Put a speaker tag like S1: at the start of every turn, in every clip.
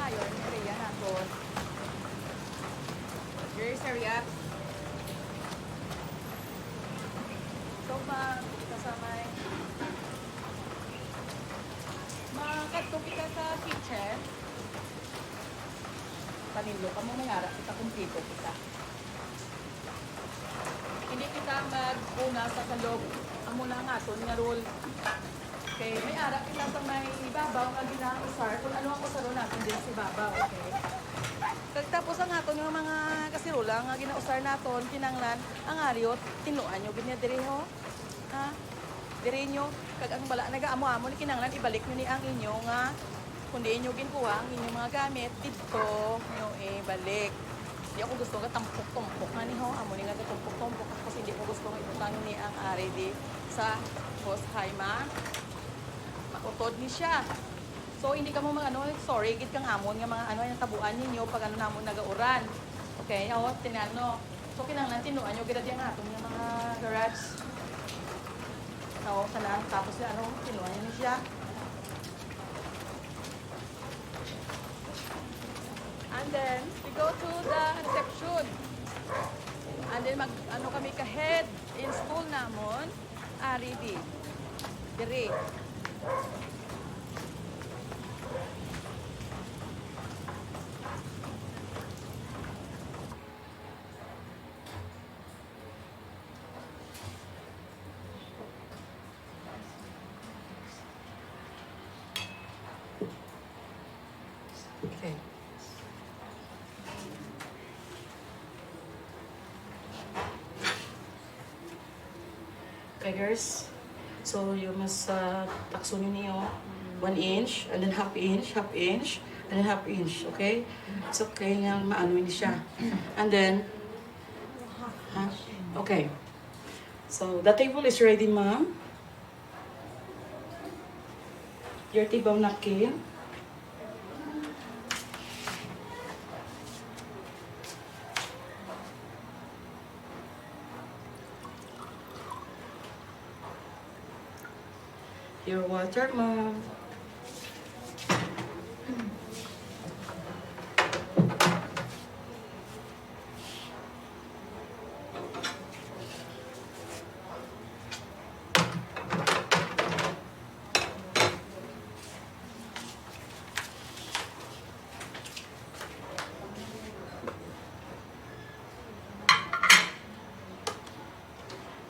S1: dayon, area naton. Very serious. So, kasamay. Makakadto kita sa kitchen. Panilo ka mo mayara, kita kumpito kita. Hindi kita mag-una sa kalog. Amo na nga, ton nga roll. Okay, may ara kita sa may ibabaw nga ginausar. Kung ano ang usaro natin din sa ibabaw, okay? Tapos ang aton nga mga kasirola nga ginausar naton, kinanglan, ang ariot, tinuan nyo, ganyan diri ho. Ha? Diri nyo, kag ang bala, nag-amo-amo, kinanglan, ibalik nyo ni ang inyo nga, kundi inyo ginkuha ang inyong mga gamit, dito nyo ibalik. Hindi ako gusto nga tampok-tumpok nga ni ho, amo ni nga tampok-tumpok kasi hindi ko gusto nga ibutan ni ang ari di sa host Haima. Mautod ni siya. So hindi ka mo ano, sorry, gid kang amon nga mga ano yung tabuan ninyo pag ano namon nagauran. Okay, o tinano. So kinahanglan tinuan nyo gid ang aton nga mga garage. So kana tapos ano tinuan niyo siya. And then we go to the reception. And then mag ano kami ka head in school namon ari di. Dire. Okay. Okay, girls. So, you must takso niyo 1 inch, and then half inch, and then half inch, okay? It's okay nga maano ni siya. And then, okay. So, the table is ready, ma'am. Your table napkin. Your water, ma'am.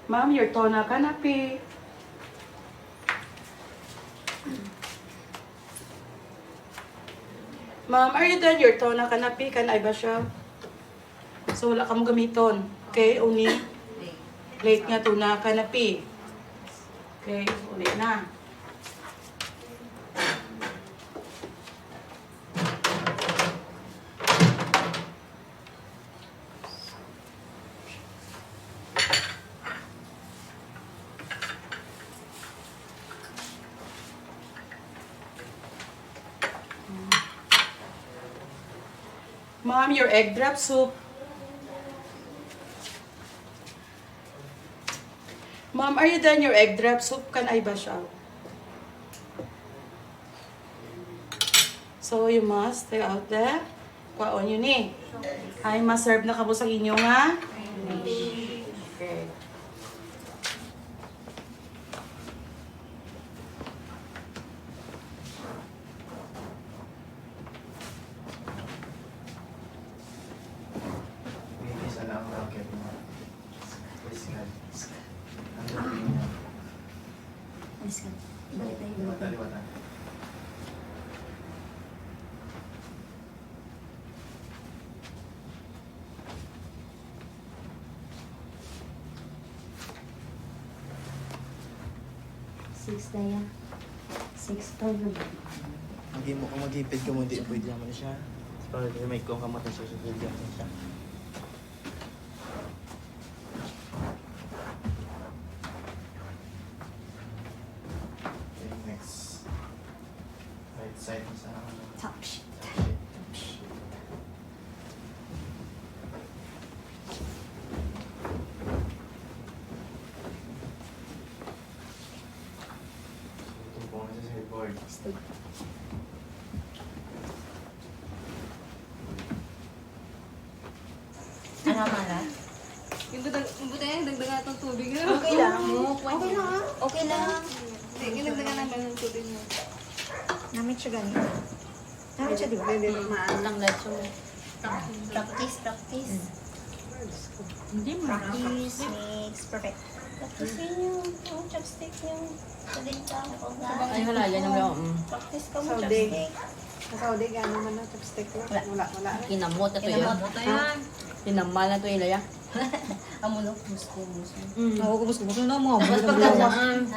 S1: Ma'am, your tona canapé. Ma'am, are you done your tona canapé? Can I ba siya? So, wala ka mo gamiton. Okay, only plate nga tuna canapé. Okay, ulit na. Ma'am, your egg drop soup. Ma'am, are you done your egg drop soup? Can I ba siya? So, you must take out the kwaon yun eh. Ay, ma-serve na kamo sa inyo nga. Okay.
S2: Six na yan. 6,000.
S3: Hindi mo kung mag-ipid ka mo, hindi pwede naman siya. Para may kung kamata siya, pwede naman siya. Okay, next. Right side sa...
S2: Top sheet.
S3: Tumpong na sa surfboard.
S2: Tama na.
S4: Yung dagdagan itong tubig.
S2: Okay lang. Okay lang. Okay lang.
S4: Yung dagdagan naman ng tubig mo.
S2: Namit siya ganito. Namit siya, di ba?
S4: Lang lahat mo.
S2: Practice.
S1: Hindi mo na.
S2: Practice makes perfect. Practice niyo yung chopstick niyo. Sa dita.
S4: Ay, halayan yung yung...
S2: Practice ka mo
S5: Saudi.
S2: chopstick.
S5: Sa Saudi, gano'n man na chopstick ko. Wala.
S4: Kinamot na to yun.
S2: Kinamot na yan.
S4: Kinamal na to yun, Laya.
S2: Amo no, gusto.
S5: Oo, gusto na mo.
S4: Tapos pagkasaan.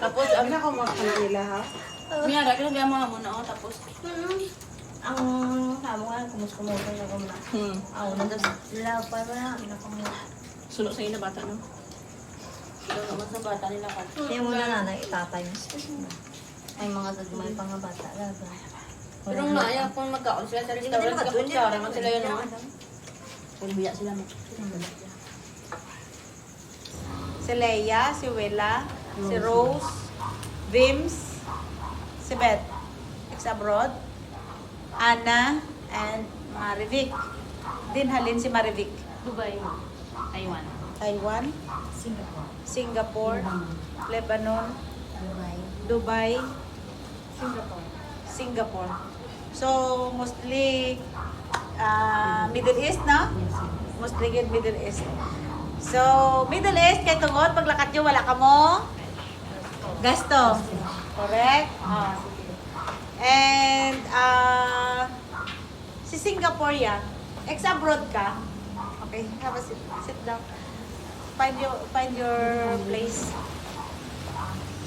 S4: Tapos,
S5: Ang nakamakala nila, ha?
S4: Miyara, kinagaya mga muna ako. Tapos,
S2: Ang tamo nga, kumus-kumuso na ko na. Ako, naglalapay mo na, nakamot.
S4: sunod sa ina bata, no? Sunod naman sa bata nila ka.
S2: Kaya mo na nanay, itatay mo. Ay, mga gagmay pa nga bata, laga.
S4: Pero ang naaya kung magkaon sila sa restaurant, kaputsara man sila yun, no? Kung biya sila mo.
S5: Si Leia, si Willa, si Rose, Vims, si Beth, ex-abroad, Anna, and Marivic. Dinhalin si Marivic.
S4: Dubai mo. Taiwan.
S5: Taiwan,
S2: Singapore.
S5: Singapore, Lebanon, Dubai, Singapore. So, mostly Middle East, no? Mostly good Middle East. So, Middle East, kay tungod, paglakad nyo, wala ka mo gasto. Correct? Oh, sige. And, si Singapore yan, ex-abroad ka. Okay, have a seat. Sit down. Find your place.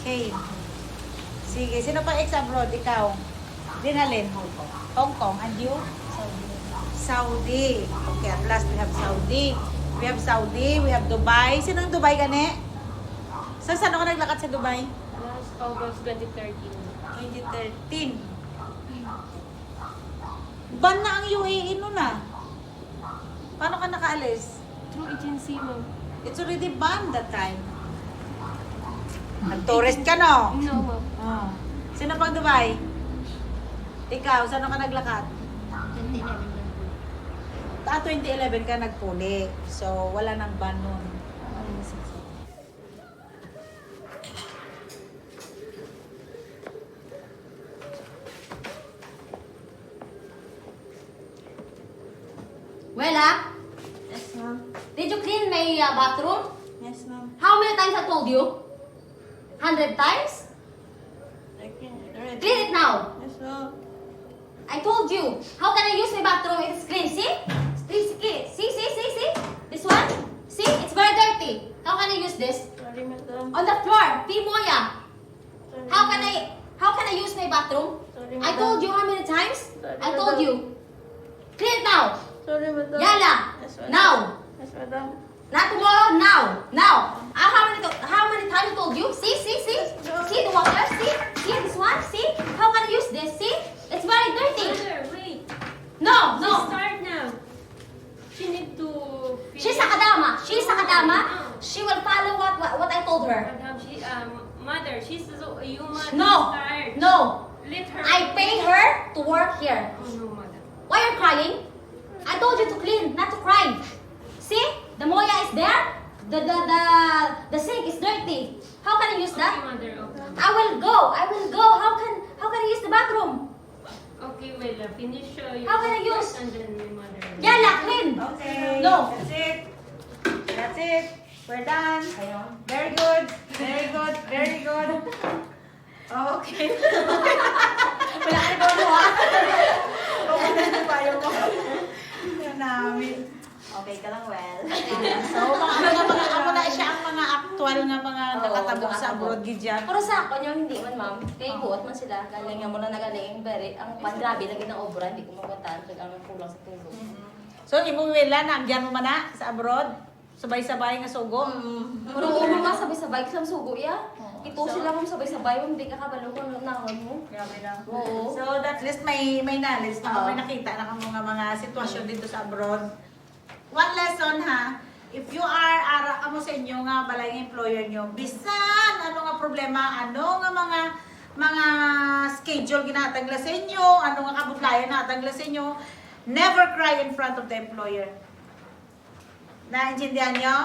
S5: Okay. Sige, sino pa ex-abroad? Ikaw? Dinalin? Hong Kong. And you? Saudi. Okay, at last we have Saudi. We have Saudi, we have Dubai. Sino ang Dubai gani? Saan ako naglakad sa Dubai?
S4: Last August 2013.
S5: 2013. Ban na ang UAE nun ah. Paano ka nakaalis?
S4: Through agency mo.
S5: It's already banned that time. Nag-tourist ka no?
S4: No, ma'am.
S5: Oh. Sino pang Dubai? Ikaw, saan ka naglakad? 2011 ka nagpuli. So, wala nang ban nun.
S6: Wella,
S2: Yes, ma'am.
S6: did you clean my bathroom?
S2: Yes, ma'am.
S6: How many times I told you? 100 times? Clean it now.
S2: Yes, ma'am.
S6: I told you. How can I use my bathroom if it's clean? See? See? This one? See? It's very dirty. How can I use this?
S2: Sorry, madam.
S6: On the floor. Moya. How can I use my bathroom?
S2: Sorry,
S6: I told you how many times?
S2: Sorry,
S6: I told
S2: madam.
S6: you. Clean it now.
S2: Sorry, madam.
S6: Yala.
S2: Yes, madam.
S6: Now.
S2: Yes, madam.
S6: Not tomorrow, now. How many times I told you? See? See the water? See this one? See? How can I use this? See? It's very dirty.
S7: Mother, wait.
S6: No.
S7: Start now. She need to.
S6: She's a kadama. She will follow what I told her.
S7: Madam, mother, she's a human.
S6: No.
S7: Start.
S6: No.
S7: Let her.
S6: I pay her to work here.
S7: Oh no, madam.
S6: Why are you crying? I told you to clean, not to cry. See? The moya is there. The sink is dirty. How can I use
S7: Okay,
S6: that?
S7: mother. Okay.
S6: I will go. How can I use the bathroom?
S7: Okay, well, finish your
S6: How can I use?
S7: first and then my mother.
S6: Yala, clean.
S5: Okay.
S6: No.
S5: That's it. That's it. We're done. Very good. Okay.
S6: Wala ka na gawa.
S5: Okay na yung payo mo. Yun namin. Okay ka lang, well. So, mga na siya ang mga actual nga mga nakatabok sa abroad gidyan.
S6: Pero sa ako, yung hindi man, ma'am. Kaya buot man sila. Galing nga muna nagaling. Very, ang pandrabi, lagi ng obra. Hindi ko maguntaan. Kaya ang kulang sa tulog.
S5: So, imuwila na, andyan mo man na sa abroad. Sabay-sabay nga sugo.
S6: Pero ulo nga sabay-sabay. Kasang sugo ya. Ito sila kung sabay-sabay. Hindi ka kabalo kung nahon mo.
S5: Grabe na.
S6: Oo.
S5: So, at least may knowledge na
S6: Oo.
S5: may nakita na kang mga sitwasyon dito sa abroad. One lesson ha, if you are amo sa inyo nga balay ng employer nyo, bisan ano nga problema, ano nga mga schedule ginatagla sa inyo, ano nga kabutlayan natagla sa inyo, never cry in front of the employer. Naintindihan nyo?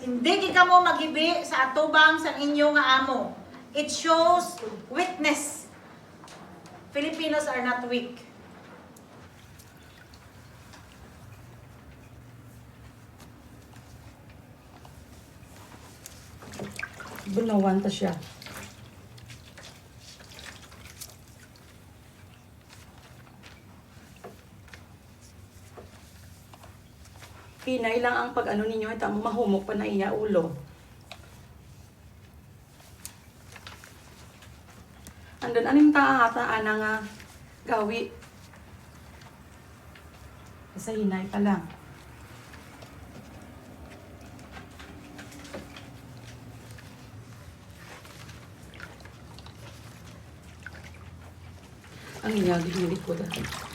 S5: Hindi ka mo magibi sa atubang sa inyo nga amo. It shows weakness. Filipinos are not weak.
S1: Bunawan ta siya. Pinay lang ang pag ano ninyo, ito mahumok pa na iya ulo. Andun, anong taataan nga gawi? Sa hinay pa lang. Ang inyag yung likod.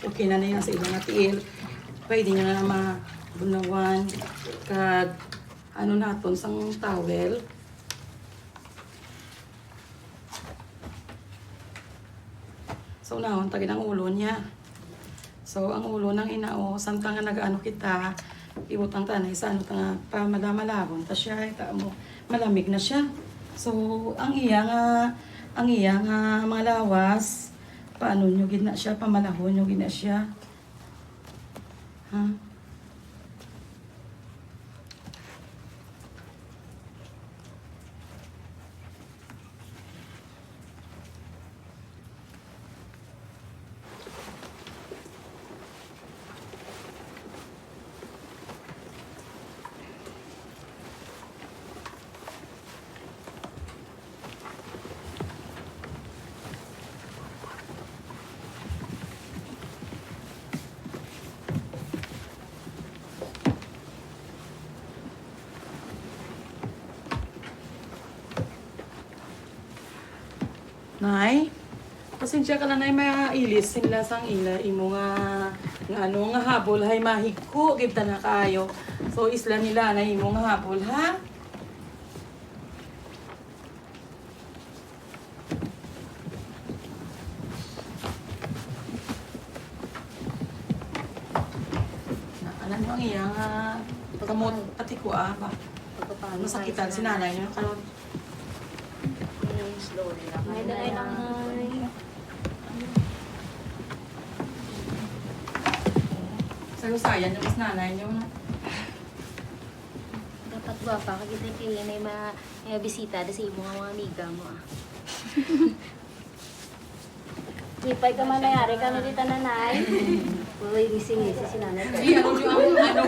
S1: Okay na yan sa ilang atiil. Pwede nyo na mabunawan. Kag ano naton sang towel. So unahon tagin ang ulo niya. So ang ulo ng inao, samtang nga nag-ano kita, ibutang tanay sa ano tanga pa malamalabon ta siya, ita mo malamig na siya. So ang iya nga mga lawas, paano nyo gina siya, pamalahon nyo gina siya. Ha? Nay, pasensya ka na nay mailis sila sang ila imo nga ano nga habol hay mahigko gibta na kaayo. So isla nila na imo nga habol ha. Na alam mo ang iya nga kamot pati ko ba. Masakitan si nanay niyo karon.
S2: Slowly lang. May dagay lang.
S1: Sayo-sayan yung mas nanay niyo.
S6: Dapat guwapa ka kita kaya may mga bisita sa imo nga mga amiga mo ah.
S2: Ipay ka manayari ka na dito nanay. Uy, gising-gising si nanay.
S1: Iya, ano yung ano.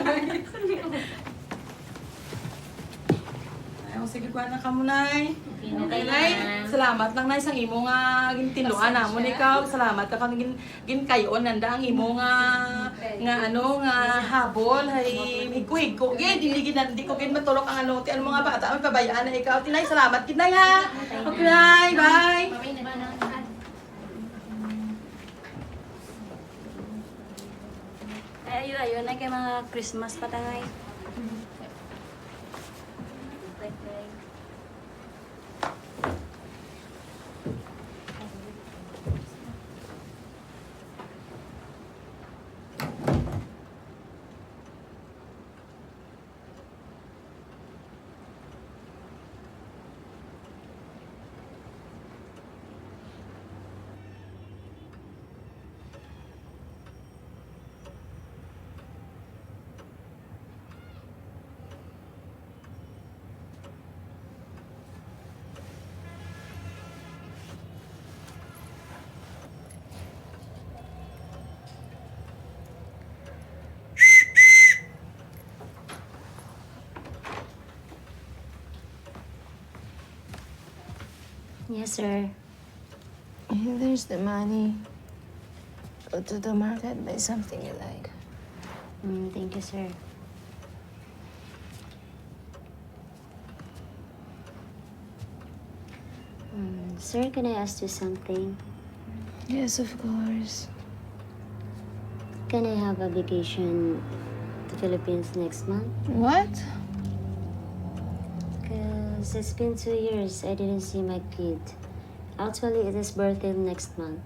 S1: Ayaw, sige kuha na ka mo, Nay. Okay, Nay. Salamat lang, Nay, sa imo nga gintinuan na mo ikaw. Salamat ka kang ginkayon nanda ang imo nga ano nga habol hay higko-higko. Di ko gin matulok ang ano ti ano mga bata ang pabayaan na ikaw. Tinay, salamat gid Nay ha. Okay, Nay. Bye.
S2: Ay, ayun na kay mga Christmas patangay.
S6: Yes, sir.
S8: There's the money. Go to the market, buy something you like.
S6: Thank you, sir. Sir, can I ask you something?
S8: Yes, of course.
S6: Can I have a vacation to Philippines next month?
S8: What?
S6: Because it's been 2 years I didn't see my kid. Actually, it is birthday next month.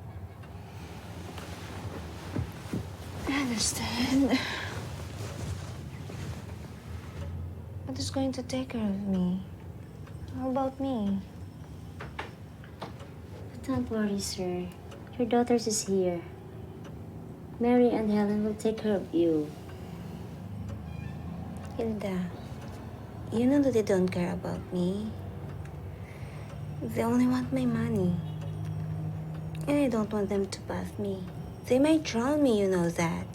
S8: I understand. who's going to take care of me? How about me?
S2: Don't worry, sir. Your daughter is here. Mary and Helen will take care of you.
S8: Hilda, you know that they don't care about me. They only want my money. And I don't want them to bath me. They might drown me, you know that.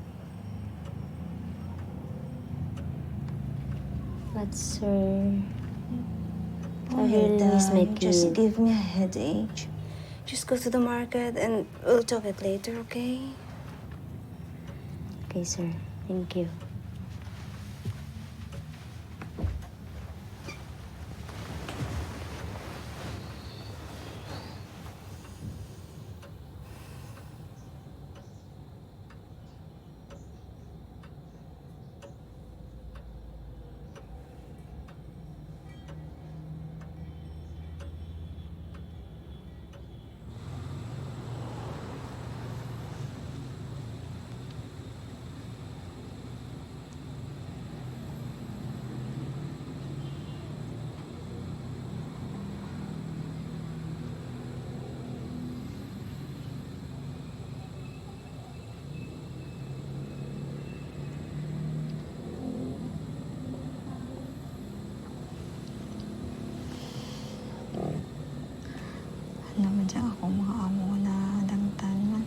S2: But, sir,
S8: Oh,
S2: I really miss my
S8: just
S2: kid.
S8: give me a headache. Just go to the market and we'll talk it later, okay?
S2: Okay, sir. Thank you.
S8: Ano man dyan ako mga amo na dangtan man.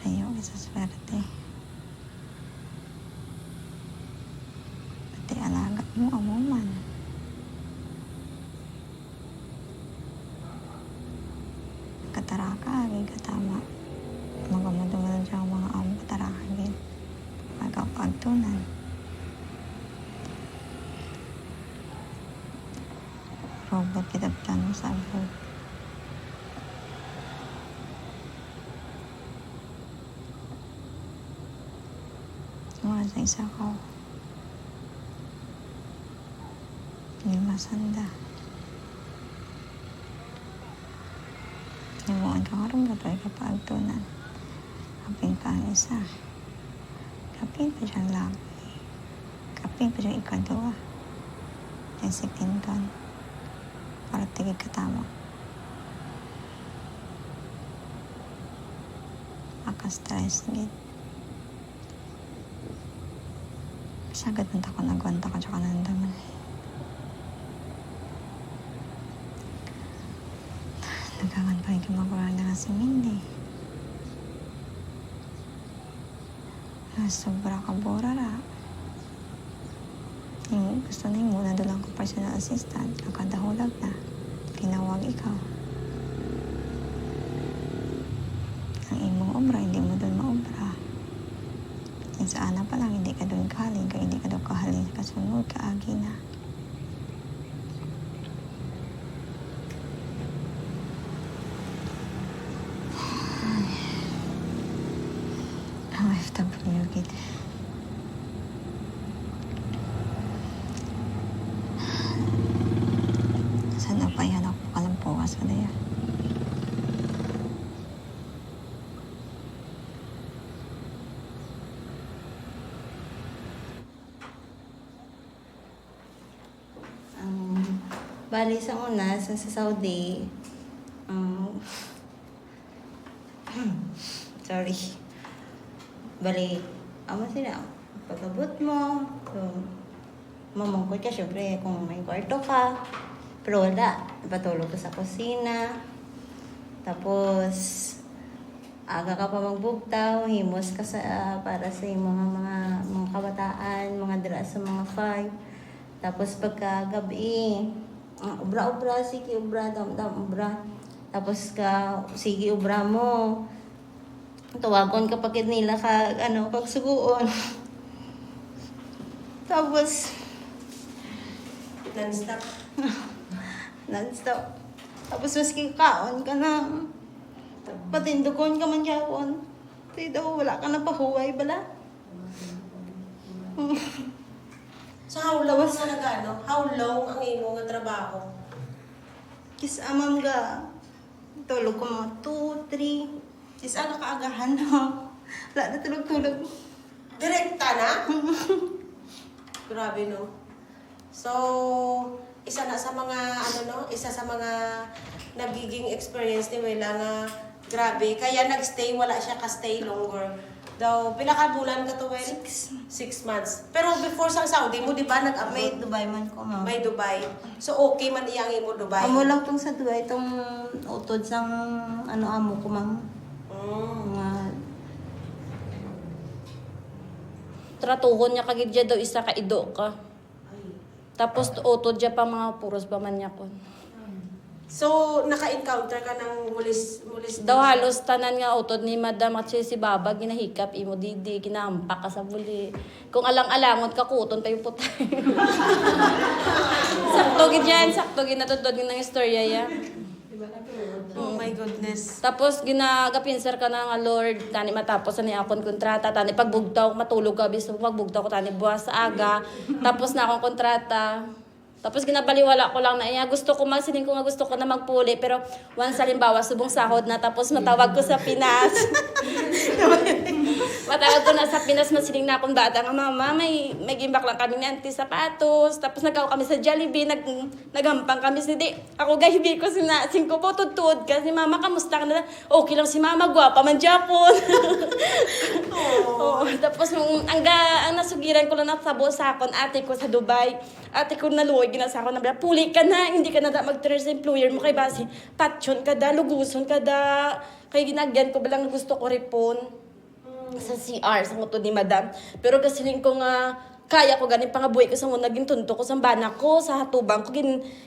S8: Ayaw sa swerte. Pati alaga mo, amo man. Kataraka, agay katama. Magamuduman dyan ang mga amo kataraka agay. Magkapagtunan. Robot kita plano sa abroad. Wala sa isa ko. Hindi masanda. Limuan ka karong gato'y kapagtunan. Kaping pa ang isa. Kaping pa siyang laki. Kaping pa siyang ikadua. Yung si Clinton. Para tigil katama. Maka-stress gid. Sagad man ako nagwanta ko tsaka nandaman. Nagagan pa yung kumagura na si Mindy. Sobra ka bora ra. Yung gusto na yung muna doon lang ko personal assistant. Nakadahulag na. Tinawag ikaw. Ang imong obra, hindi mo doon maobra. Yung sa ana pa lang, hindi ka doon kahaling. Kaya hindi ka doon kahaling sa kasunod, kaagi na. Ang FW gid. Sana pa yan ako kalampuas ka na yan.
S2: Bali sa una, sa Saudi, sorry. Bali, amo sila, pagabot mo, so, mamangkot ka, syempre, kung may kwarto ka. Pero wala, patulog ka sa kusina. Tapos, aga ka pa magbugtaw, himos ka sa, para sa mga kabataan, mga dira sa mga 5. Tapos pagka gabi, ubra-ubra, sige ubra, dam-dam ubra. Tapos sige ubra mo. Tawagon ka pagkid nila kag suguon. Tapos,
S5: Non-stop.
S2: non-stop. Tapos maski kaon ka na. Patindugon ka man yapon. Di daw, wala ka na pahuway bala.
S5: So how long ka nag-ano? How long ang imo nga trabaho?
S2: Kis amam ga. Tulog ko mga 2, 3. Kis aga kaagahan no. Wala na tulog-tulog.
S5: Direkta na? Grabe, no? So, isa sa mga nagiging experience ni Wela nga grabe. Kaya nagstay, wala siya ka-stay longer. Daw, pila ka bulan ka to, Wel? 6 months. Pero before sa Saudi mo, di ba,
S2: May
S5: nag-upload?
S2: Dubai man ko, ma'am.
S5: May Dubai. So, okay man iyang mo Dubai?
S2: Amo lang tong sa Dubai, itong utod sang amo ko, ma'am. Mga
S4: Tratuhon niya kagidya daw isa ka ido ka. Tapos utod dya pa mga puros pa man niya kon.
S5: So, naka-encounter ka ng mulis
S4: Daw halos tanan nga utod ni Madam at si Baba ginahikap imo didi ginampak ka sa buli. Kung alang-alangon ka kuton tayo putay. sakto gid yan, sakto ginatudod ng istorya ya.
S5: Oh my goodness.
S4: Tapos ginagapinser ka na nga Lord, tani matapos ani akong kontrata, tani pagbugtaw matulog ka biso pagbugtaw ko tani buwas sa aga. Tapos na akong kontrata. Tapos ginabaliwala ko lang na iya gusto ko magsiling ko nga gusto ko na magpuli pero once halimbawa subong sahod na tapos matawag ko sa Pinas. Matawag ko na sa Pinas masiling na akong bata nga mama may gimbak lang kami ni auntie sapatos tapos nagkaw kami sa Jollibee nagampang kami si di ako gahibi ko sing ko po tudtud kasi mama kamusta ka na okay lang si mama gwapa man Japon. Oh, tapos ang nasugiran ko lang nasabo sa akon ate ko sa Dubai. Ate ko naluoy ginasa ako na puli ka na hindi ka na mag-turn sa employer mo kay basi patyon ka da luguson ka da kay ginagyan ko balang gusto ko ripon sa CR sa utod ni Madam pero kasiling ko nga kaya ko ganin pangabuhi ko sa muna gintunto ko sa bana ko sa hatubang ko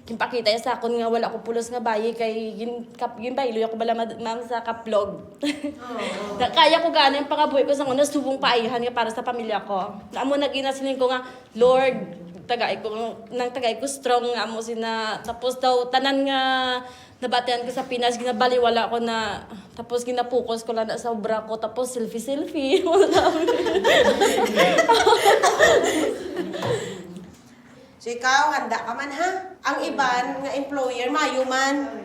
S4: ginpakita ya sa akon nga wala ko pulos nga bayi kay ginbaylo ako bala ma'am sa kaplog. Kaya ko ganin pangabuhi ko sa muna subong paihan nga para sa pamilya ko. Amo naginasiling ko nga Lord tagay ko strong nga mo sina tapos daw tanan nga nabatian ko sa Pinas ginabaliwala ko na tapos ginapukos ko lang na sa obra ko tapos selfie
S5: So ikaw, handa ka man ha? Ang iban nga employer, mayo man.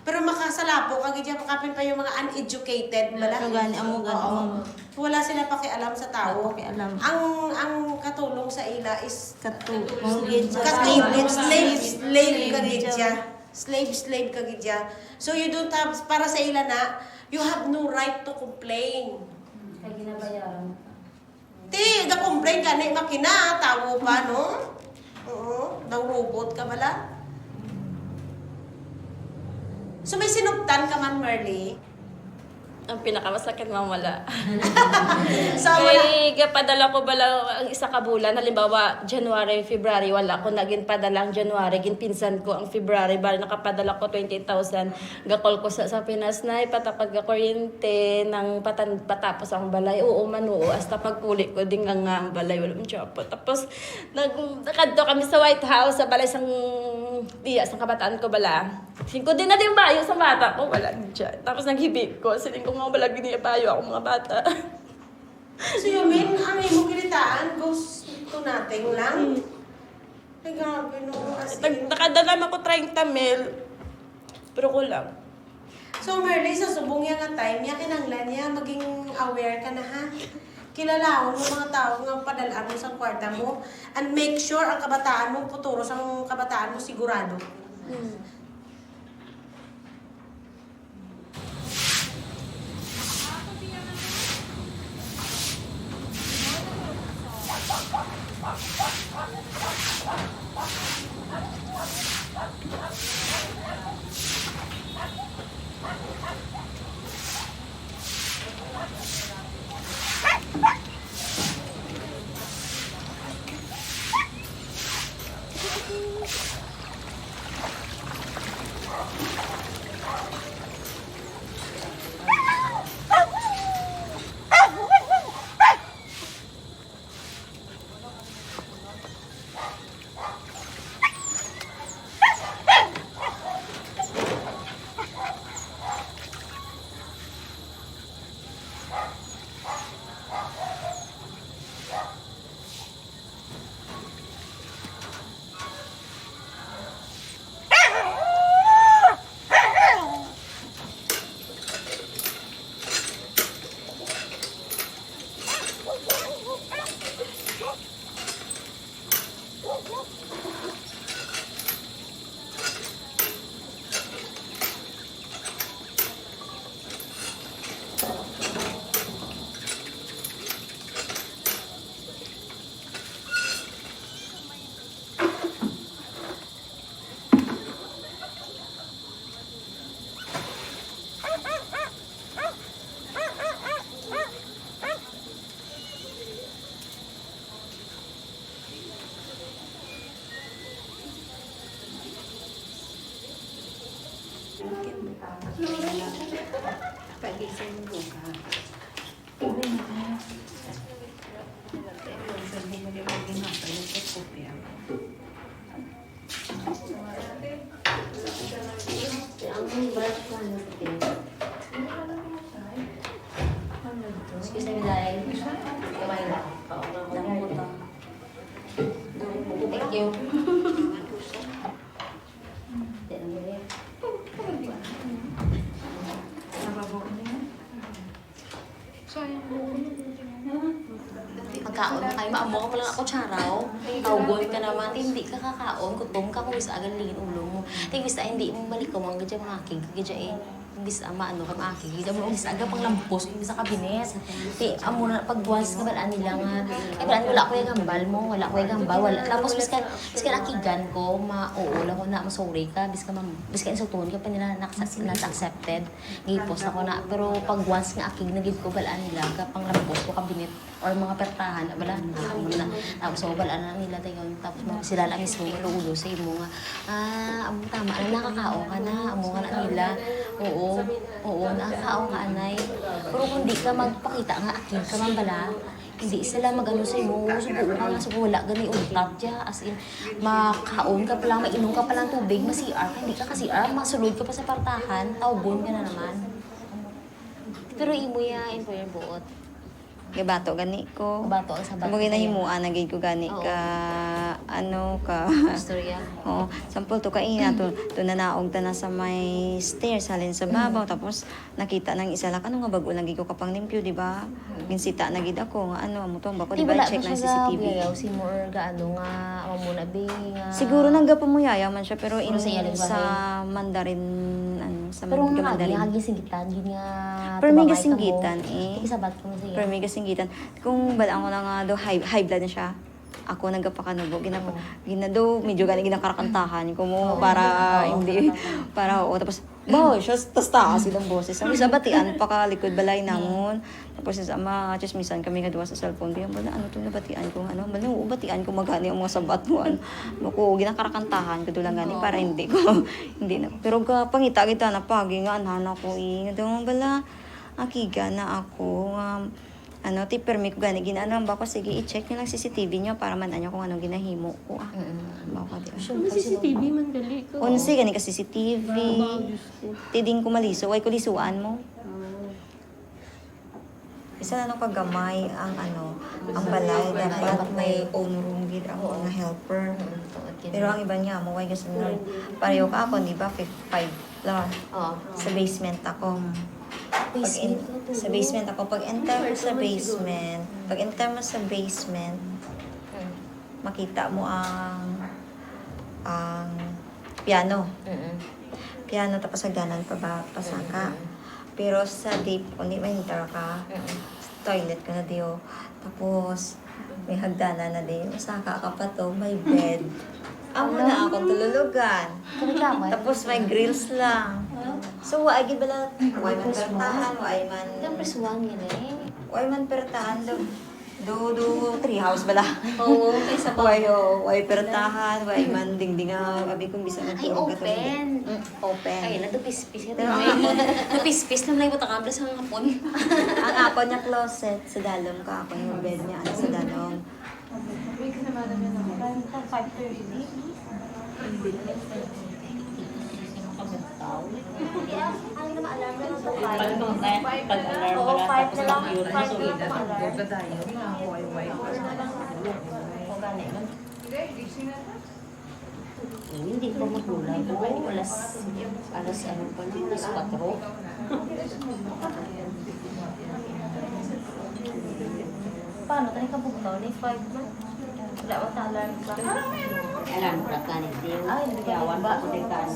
S5: Pero makasalapo, kag idya makapin pa yung mga uneducated.
S2: Pero gani, amo gani,
S5: Oo.
S2: ma'am.
S5: Wala sila pakialam sa tao.
S2: Wala pakialam.
S5: Ang katulong sa ila is slave kagidya. So you don't have, para sa ila na, you have no right to complain.
S4: kay ginabayaran
S5: Ti, complain ka na makina, tawo pa, no? Oo, daw robot ka bala. So may sinuptan ka man, Merly?
S4: ang pinakamasakit mamala.
S5: So wala.
S4: Kay gapadala ko bala ang isa ka bulan halimbawa January, February wala ko naging padala ang January ginpinsan ko ang February bali nakapadala ko 20,000 gakol ko sa Pinas na ipatapag ka kuryente nang patapos ang balay oo man oo hasta pagkuli ko ding nga ang balay wala man siya pa tapos nakadto kami sa White House sa balay sang diya sa kabataan ko bala singko din na din bayo sa bata ko wala siya tapos naghibip ko siling ko nga wala giniabayo ako mga bata.
S5: So you mean, ang imo kinitaan goes to nothing lang? Ay, grabe no. As in.
S4: Nakadala ako 30 mil. Pero ko lang.
S5: So Merly, sa subong yan nga time, niya kinanglan niya, maging aware ka na ha? Kilala mo mga tao nga padalaan mo sa kwarta mo and make sure ang kabataan mo, futuro sa kabataan mo sigurado.
S6: Pagising ko ka.
S2: Excuse me, dahil. Kumain na. Nakutang. Thank you. Pagkaon na kayo, maamo ka pala ako tsaraw. Tawgon ka naman, hindi ka kakaon, kutom ka kung bisa agan lingin ulo mo. Hindi bisa hindi mo malikom ang gadya mga aking, gadya eh. Bisa maano ka mga aking, gadya mo bisa aga pang lampos, kung bisa kabinet. Ti, amo na pagbuwas ka balaan nila nga. Eh balaan wala ko yung gambal mo, wala ko yung gambal, wala. Tapos bis ka nakigan ko, mauula ko na, masorry ka, bis ka insultuhon ka pa nila not accepted. Gipos ako na, pero pag once nga akig nagid ko balaan nila, kapang lampos ko kabinet or mga pertahan, balaan na. Tapos so balaan na nila tayo, tapos sila lang mismo ulo sa imo nga, amo tama, nakakaon ka na, amo ka na nila. Oo, nakakaon ka anay. Pero kung di ka magpakita nga akig ka man bala, hindi sila magano sa imo, subuo ka nga, subuo wala gani untad dya, as in, makaon ka pala, mainom ka palang tubig, ma-CR ka, hindi ka ka-CR, masulod ka pa sa partahan, tawgon ka na naman. Pero imo ya, employer buot.
S8: Kaya bato gani ko.
S2: Bato ang sabat.
S8: Kung ginahimuan na gid ko gani
S2: Oo.
S8: ka ano ka.
S2: Istorya.
S8: Oo, sampol to kaina to nanaog ta na sa may stairs halin sa babaw tapos nakita nang isa lang ano nga bago lang gid ko kapang limpyo di ba? Ginsita na gid ako nga ano amo to bako di ba
S2: wala
S8: check
S2: mo
S8: ng
S2: siya
S8: CCTV.
S2: gayaw si mo or gaano nga amo muna be nga.
S8: Siguro nagapamuyaya man siya pero in
S2: Pero sa iyalig
S8: sa
S2: bahay.
S8: Mandarin ano sa
S2: Pero nga
S8: Mandarin.
S2: hagi singgitan gid nga.
S8: Pero may
S2: tumabay ka mo.
S8: kasinggitan eh.
S2: Isabat ko mo siya.
S8: Pero may kasinggitan. Kung balaan ko na nga do high blood na siya. Ako nagapakanubo. Ginado, medyo galing ginakarakantahan ko mo para hindi, para oo. Tapos, bahoy siya, tas taas ilang boses. Sabi sa batian, pakalikod balay namon. Tapos sa ama, chismisan kami nga duwa sa cellphone. Kaya ba ano to nabatian ko, ano, bala batian ko magani ang mga sabat mo. Ano, ko ginakarakantahan ko lang gani para hindi ko, hindi na. Pero pangita kita na pagi nga, anak ko eh. Nga bala, akiga na ako. Ano, ti permi ko gani ginano ba ko sige i-check niyo lang CCTV niyo para man anyo kung anong ginahimo ko. Baka di.
S7: CCTV man gali ko.
S8: Unsi gani ka CCTV. Tiding ko maliso, way ko lisuan mo. Isa na nung kagamay ang ano, ang balay dapat may own room gid ang mga helper. Pero ang iba niya mo way gusto na pareho ka ako di ba 5 floor.
S2: Oo.
S8: Sa basement ako. Sa basement ako, pag enter mo sa basement, makita mo ang piano. Piano, tapos hagdanan pa ba, pasaka. Pero sa deep, kung di ma-enter ka, toilet ko na diyo. Tapos, may hagdanan na din. Masaka ka pa to, may bed. Amo na akong tululugan. Tapos may grills lang. So, why gid bala? Why man pertahan, why man...
S2: Siyempre suwang yun eh.
S8: Why man pertahan, do tree house bala.
S2: Oo, kaysa ba?
S8: Why pertahan, why man dingdinga, abi kung bisa
S2: Ay,
S8: magtulog ka
S2: open.
S8: Open.
S2: Ay, natupis-pis ka
S8: Pero
S2: tayo. Napis-pis lang na yung matakabla sa hapon.
S8: Ang ako niya closet sa dalong ka, ako yung bed niya ano, sa dalong.
S2: Hindi ko magulay ko. Alas ano pa, alas 4. Paano tayo kabugtaw? Ni 5 na. Wala ba ta alarm ka?
S6: Alam mo ka kanit din.
S2: Ay,
S6: Yawan pa ko din kano.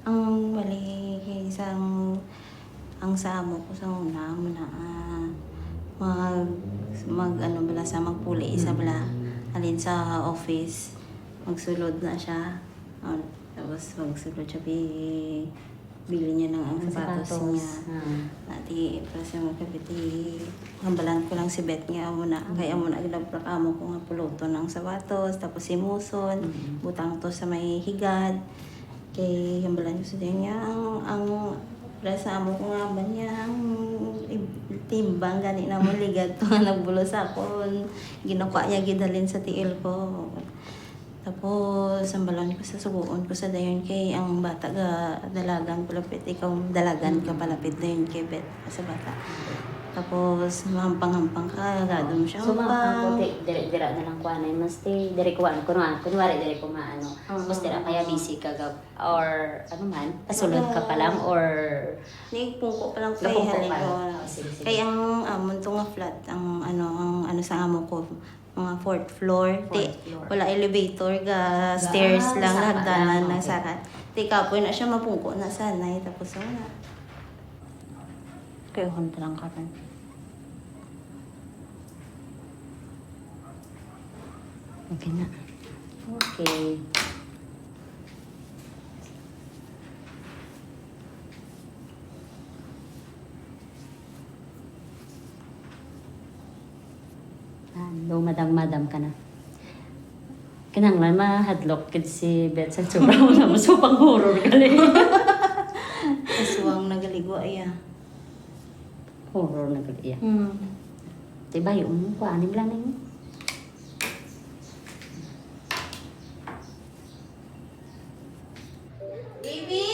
S2: Ang mali isang ang sa amo ko sa una muna mag ano bala sa magpuli isa bala alin sa office magsulod na siya. Tapos magsulod siya bili niya ng ang sapatos niya. Ati para sa mga kapiti hambalan ko lang si Beth nga muna kaya muna ginabrak amo ko nga puluto ng sapatos tapos simuson butang to sa may higad kay hambalan ko sa niya ang rasa mo ko nga ba niya ang timbang gani na mo ligad to nga nagbulos ako ginakuha niya gidalin sa tiil ko tapos hambalan ko sa subuon ko sa dayon kay ang bata ga dalagan palapit ikaw dalagan ka palapit dayon kay Bet sa bata tapos mahampang-hampang ka gadon siya
S6: Sumapang ko, dira na lang kuha na yun. Mas diri ko kunwari diri ko maano. Mas dira kaya busy ka gab or ano man, pasulod ka pa lang or
S2: ni pungko pa lang kay
S6: Napungko
S2: halin
S6: pa.
S2: ko
S6: Sige, sige.
S2: kay ang amon to nga flat ang ano sa amo ko mga fourth floor.
S6: Fourth floor.
S2: Wala elevator ga stairs lang
S6: saka
S2: hagdanan
S6: lang,
S2: ng
S6: okay.
S2: sakat di kapoy na siya mapungko na sanay tapos wala kaya hunta lang karon.
S6: okay na. Okay. No, madam ka na. Kinanglan mahadlok kid si Beth sa sobrang wala mo pang horror gali.
S2: Aswang nagaligo aya.
S6: Horror na gali. Diba yung kuanin lang na yun.
S2: Baby,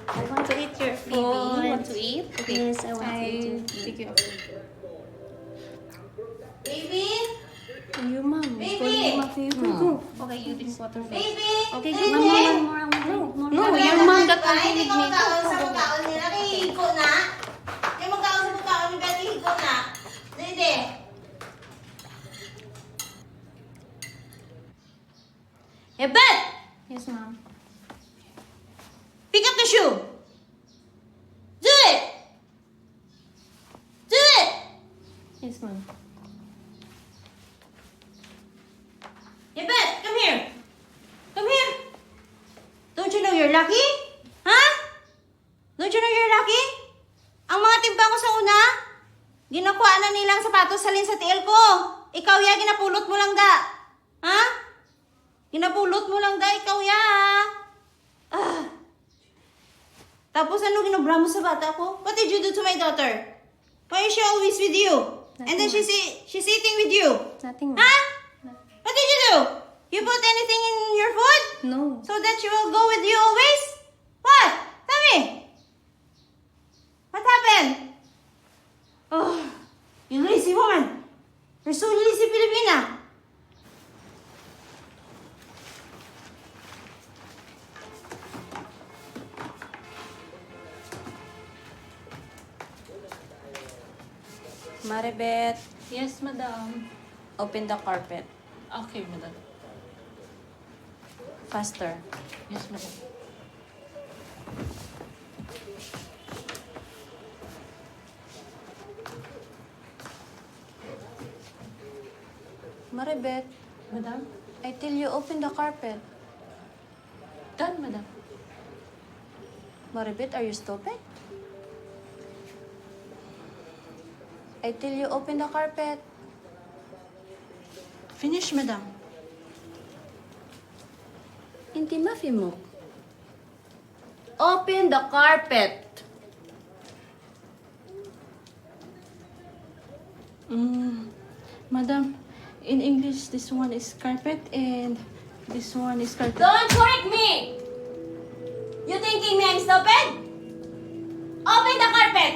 S7: I want to eat your food. You want to eat? Okay.
S6: Yes, I want to eat.
S7: Take you.
S2: baby,
S7: You, mom.
S2: Baby!
S7: Go, okay, go. Okay, you drink water first.
S2: baby.
S7: Okay,
S2: Baby!
S7: go. No, your mom got to
S2: Hindi
S7: feed
S2: ka
S7: me.
S2: magkaon sa pagkaon nila. Higo na. Hindi magkaon sa pagkaon ni Betty. Higo na. Dede. Hey, Bet!
S7: Yes, mom.
S2: Pick up the shoe. Do it. Do it.
S7: Yes, mom.
S2: Hey, Bet, come here. Come here. Don't you know you're lucky? Huh? Don't you know you're lucky? Ang mga timbang ko sa una, ginakuha na nilang sapatos salin sa tiil ko. Ikaw ya, ginapulot mo lang da. Ha? Ginapulot mo lang da, ikaw ya. Tapos ano ginobra mo sa bata ko? What did you do to my daughter? Why is she always with you? And then she's eating with you.
S7: Nothing, mom.
S2: Huh? What did you do? You put anything in your food?
S7: No.
S2: So that she will go with you always? What? Tell me. What happened? Oh, you lazy woman. You're so lazy, Filipina.
S5: Maribeth,
S1: Yes, madam.
S5: open the carpet.
S1: Okay, madam.
S5: Faster.
S1: Yes, madam.
S5: Maribeth,
S1: Madam?
S5: I tell you open the carpet.
S1: Done, madam.
S5: Maribeth, are you stupid? I tell you open the carpet.
S2: Finish, madam.
S5: Hindi mo. Open the carpet.
S1: Madam,
S4: In English, this one is carpet and this one is carpet.
S6: Don't correct me! You thinking me I'm stupid? Open the carpet!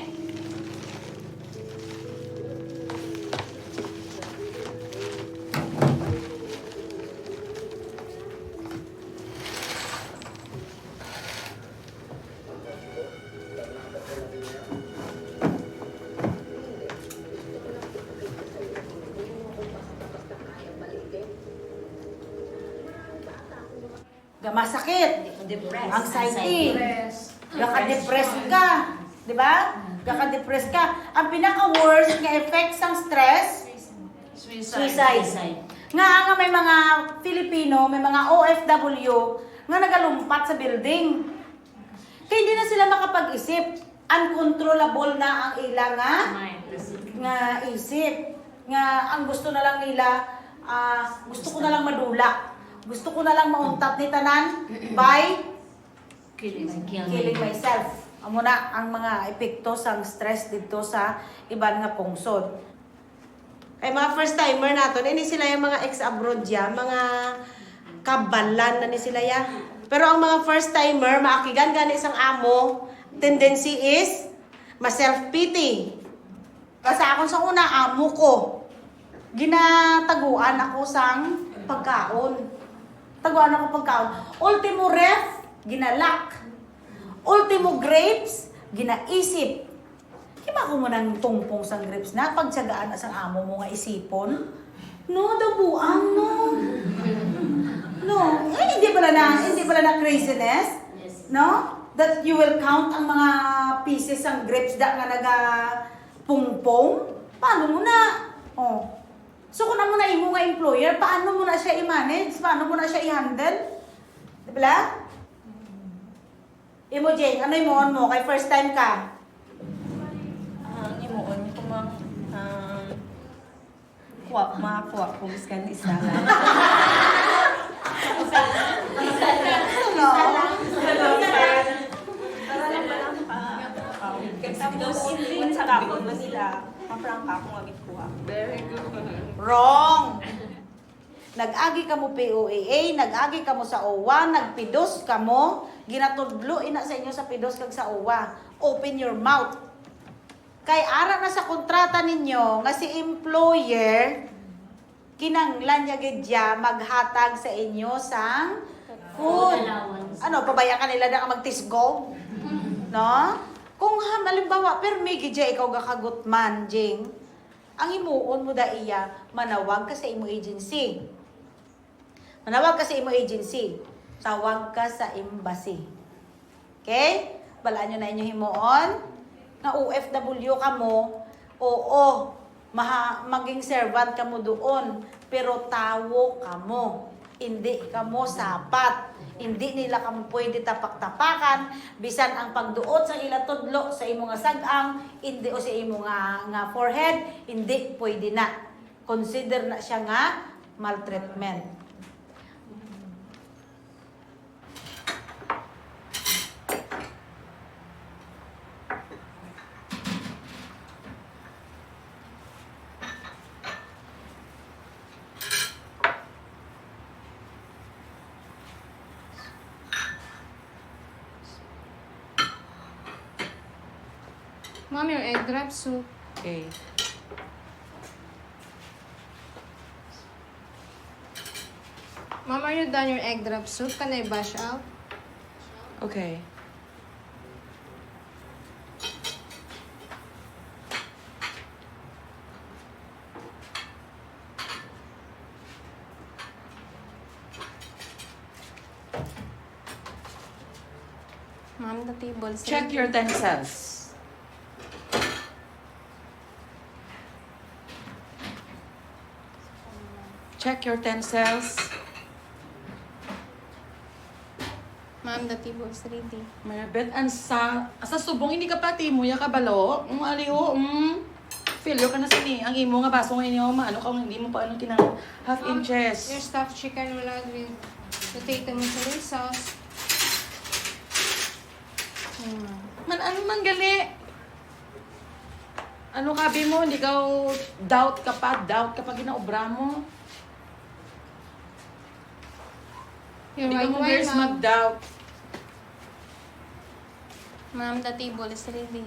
S5: Masakit. Anxiety. Gaka-depress ka. Di ba? Gaka-depress ka. Ang pinaka-worst nga effect sang stress, suicide. Nga may mga Filipino, may mga OFW nga nagalumpat sa building. Kaya hindi na sila makapag-isip. Uncontrollable na ang ilang nga isip. Nga ang gusto na lang nila, gusto ko na lang madula. Gusto ko na lang mauntat ni tanan by killing myself. Amo na ang mga epekto sang stress dito sa iban nga pungsod. Ay mga first timer naton, ini sila yung mga ex-abroad ya, mga kabalan na ni sila ya. Pero ang mga first timer, maakigan gani isang amo, tendency is ma-self-pity. Kasi ako sa una, amo ko. Ginataguan ako sang pagkaon. Taguan ako pagkaon. Ultimo ref, ginalak. Ultimo grapes, ginaisip. Kima ko mo nang tungpong sang grapes na pagtsagaan na sang amo mo nga isipon? No, dabuang no. No, hindi pala na craziness. No? That you will count ang mga pieces ang grapes da nga naga pungpong. Paano mo na? Oh. So kung ano mo na imo nga employer, paano mo na siya i-manage? Paano mo na siya i-handle? Diba? Imo, Jane, ano imuon mo? Kay first time ka?
S7: Imuon ko mga kuwak kung iskan isa. Sa kapon mo sila, maprangka kung agit kuha.
S5: Wrong! Nag-agi ka mo POAA, nag-agi ka mo sa OWA, nagpidos ka mo, ginatudlo ina sa inyo sa pidos kag sa OWA. Open your mouth. Kay ara na sa kontrata ninyo nga si employer kinanglan niya gidya maghatag sa inyo sang food. Ano, pabaya ka nila na magtisgo? No? Kung halimbawa, permi gidya ikaw gakagutman, Jing, ang imuon mo da iya, manawag ka sa imo agency. Manawag ka sa imo agency. Tawag ka sa embassy. Okay? Balaan nyo na inyo himuon. Na OFW ka mo, oo, maging servant ka mo doon. Pero tawo ka mo. Hindi ka mo sapat. Hindi nila ka mo pwede tapak-tapakan. Bisan ang pagduot sa ilatudlo sa imo nga sag-ang, hindi o sa imo nga forehead, hindi pwede na. Consider na siya nga maltreatment.
S9: Mom, your egg drop soup.
S1: Okay.
S9: Mom, are you done your egg drop soup? Can I bash out?
S1: Okay.
S9: Mom, the table's
S1: Check
S9: ready.
S1: your utensils. Check your utensils.
S9: Mom, the table's ready.
S1: Marabet, sa subong hindi ka pati mo ya kabalo. Aliho, failure ka na sini. Ang imo nga baso ngayon, maano ka hindi mo pa ano tinang half
S9: Your
S1: inches.
S9: stuffed chicken malad with potato mozzarella sauce.
S1: Man ano man gali? Ano kabi mo, hindi ka doubt ka pa ginaobra mo.
S9: Your
S1: Hindi ka
S9: white
S1: mo
S9: wine,
S1: girls
S9: ma'am.
S1: mag-doubt.
S9: Ma'am, the table is ready.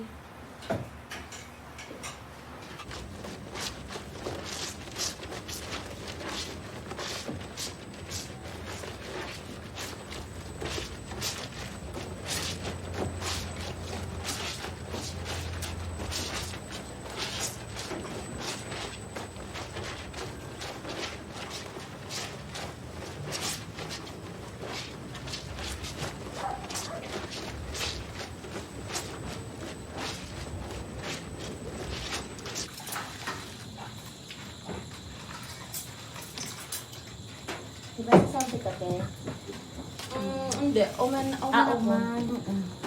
S6: Diba sasabi ka, te?
S4: Hindi, oman ako.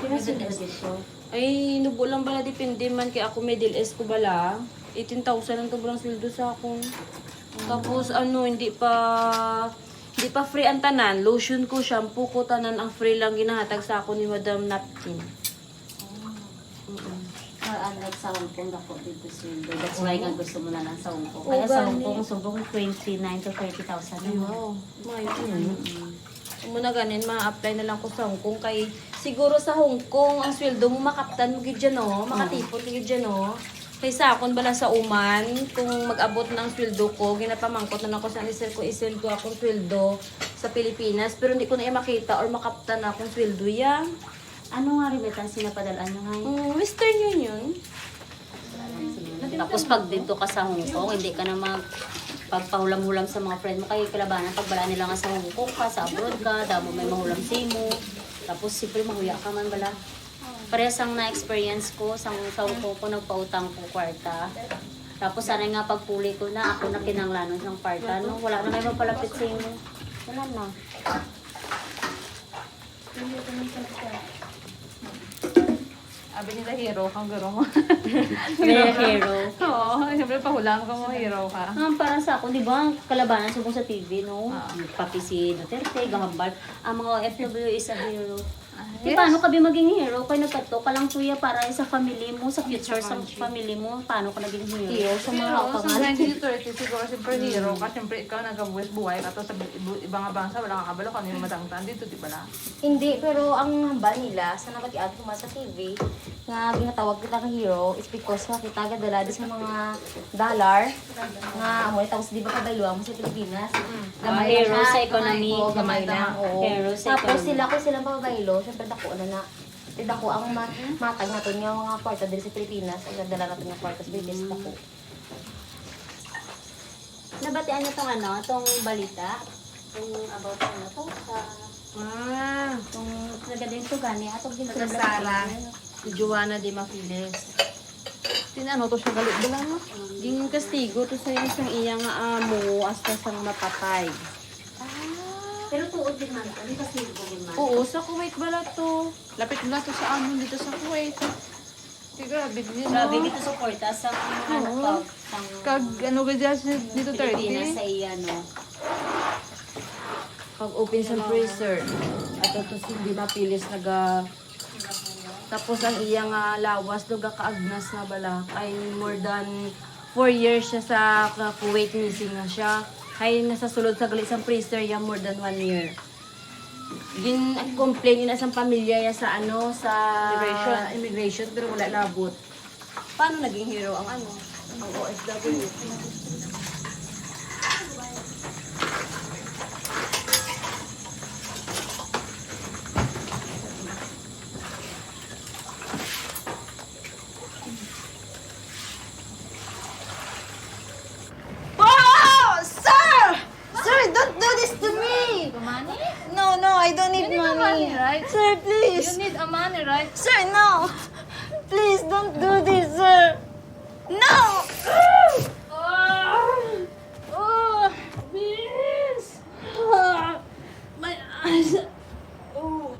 S6: Pinasal ka dito.
S4: Ay, nubo lang bala depende man kay ako middle S ko bala. 18,000 ang sobrang sweldo sa akong. Tapos hindi pa free ang tanan. Lotion ko, shampoo ko, tanan ang free lang ginahatag sa ako ni Madam Napkin.
S6: Unlike sa Hong Kong, ako dito sweldo. That's why nga gusto mo na lang sa Hong Kong. Kaya
S4: Oo,
S6: sa Hong
S4: gani.
S6: Kong, subong 29 to 30,000 na.
S4: Wow, mayo yun. Muna ganin, ma-apply na lang ko sa Hong Kong. Kay siguro sa Hong Kong, ang sweldo mo makaptan mo gid dyan, no? Makatipon gid dyan, no? Kaysa akong bala sa Uman, kung mag-abot ng sweldo ko, ginapamangkot na ako sa isel ko akong sweldo sa Pilipinas. Pero hindi ko na makita or makaptan na akong sweldo yan.
S6: Ano nga remittance sinapadalaan nyo ngayon?
S4: Western Union.
S6: Tapos pag dito ka sa Hong Kong, hindi ka na pagpahulam-hulam sa mga friend mo kayo kalabanan. Pagbalaan nila nga sa Hong Kong ka, sa abroad ka, damo may mahulam si mo. Tapos siyempre mahuya ka man bala. Parehas ang na-experience ko sa Hong Kong ko, nagpautang ko kwarta. Tapos sana nga pagpuli ko na, ako na kinanglanon ng kwarta. No? Wala na kayo magpalapit sa inyo. Wala na.
S1: Abi nila hero kang garo mo.
S6: May hero.
S1: Oo, siyempre pahulam ka mo, hero ka.
S6: Parang sa ako, di ba, ang kalabanan subong sa TV, no? Pati si Duterte, gahambal. Ang mga OFW is a hero. Di paano ka maging hero? Kaya nagkato ka lang kuya para sa family mo, sa future sa family mo. Paano ka naging hero?
S4: Hero sa mga
S1: Hero, sa
S4: kapangalan.
S1: 1930, siguro siyempre hero ka. Siyempre ikaw nagabuwis buhay ka to sa ibang bansa, wala kang kabalo kung ano yung matangtan dito, di ba na?
S6: Hindi, pero ang hambal nila, sa nabatian ko sa TV, nga ginatawag kita ka hero, is because makita ka dala sa mga dollar, nga amo, tapos di ba kabayuan mo sa Pilipinas? Gamay
S4: hero
S6: na,
S4: sa economy.
S6: Oo, gamay na, oo.
S4: Hero sa
S6: Tapos
S4: economy.
S6: sila, kung sila mababaylo, syempre dako na. Dako ang matag natin yung mga kwarta dito sa Pilipinas, ang dala natin yung kwarta sa Pilipinas, dako. Nabatian niyo tong tong balita? Yung about to sa... Kung nagadain to gani, atong
S1: Sara.
S4: Si Joanna de Mafiles.
S1: Tinano to siya galit bilang no?
S4: Ging kastigo to sa isang iyang amo hasta sang mapatay.
S6: Pero tuod din man, ano kasi din man?
S1: Oo, sa Kuwait bala to. Lapit na to sa amin dito sa Kuwait. Grabe din yun,
S6: Grabe
S1: no?
S6: dito suporta sa
S1: Oo.
S6: sang
S1: Kag ano ka dyan dito
S6: Pilipinas
S1: 30?
S6: sa iya, no?
S4: Pag open sa freezer. At ito si Di Mafiles tapos ang iyang lawas doga kaagnas na bala ay more than 4 years siya sa Kuwait missing na siya. Ay nasa sulod sa galit sa freezer ya more than 1 year. Complain na sa pamilya ya sa sa immigration pero wala labot. Paano naging hero ang ang OFW?
S2: Oh, sir! Sir, don't do this to me!
S9: Money?
S2: No, I don't need
S9: You need
S2: money.
S9: money, right?
S2: Sir, please.
S9: You need a money, right?
S2: Sir, no. Please, don't do this, sir. No!
S4: Oh, please. My eyes. Oh.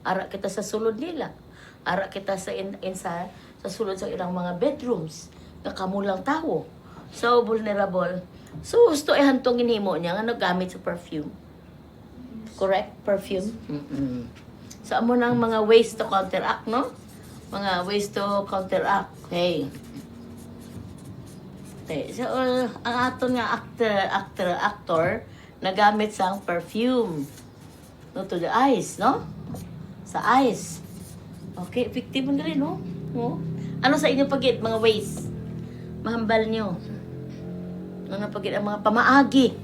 S10: Ara kita sa sulod nila. Ara kita sa sa sulod sa ilang mga bedrooms nga kamulang tawo. So vulnerable. So gusto ihantong ginhimo niya nga nagamit sa perfume. Correct? Perfume. So amo nang mga ways to counteract, no? Mga ways to counteract. Okay. So, ang aton nga actor, nagamit sang perfume. No, to the eyes, no? Sa eyes. Okay, effective mo na rin, no? No? Ano sa inyo pagit, mga ways? Mahambal nyo. Ano pagit, ang mga pamaagi.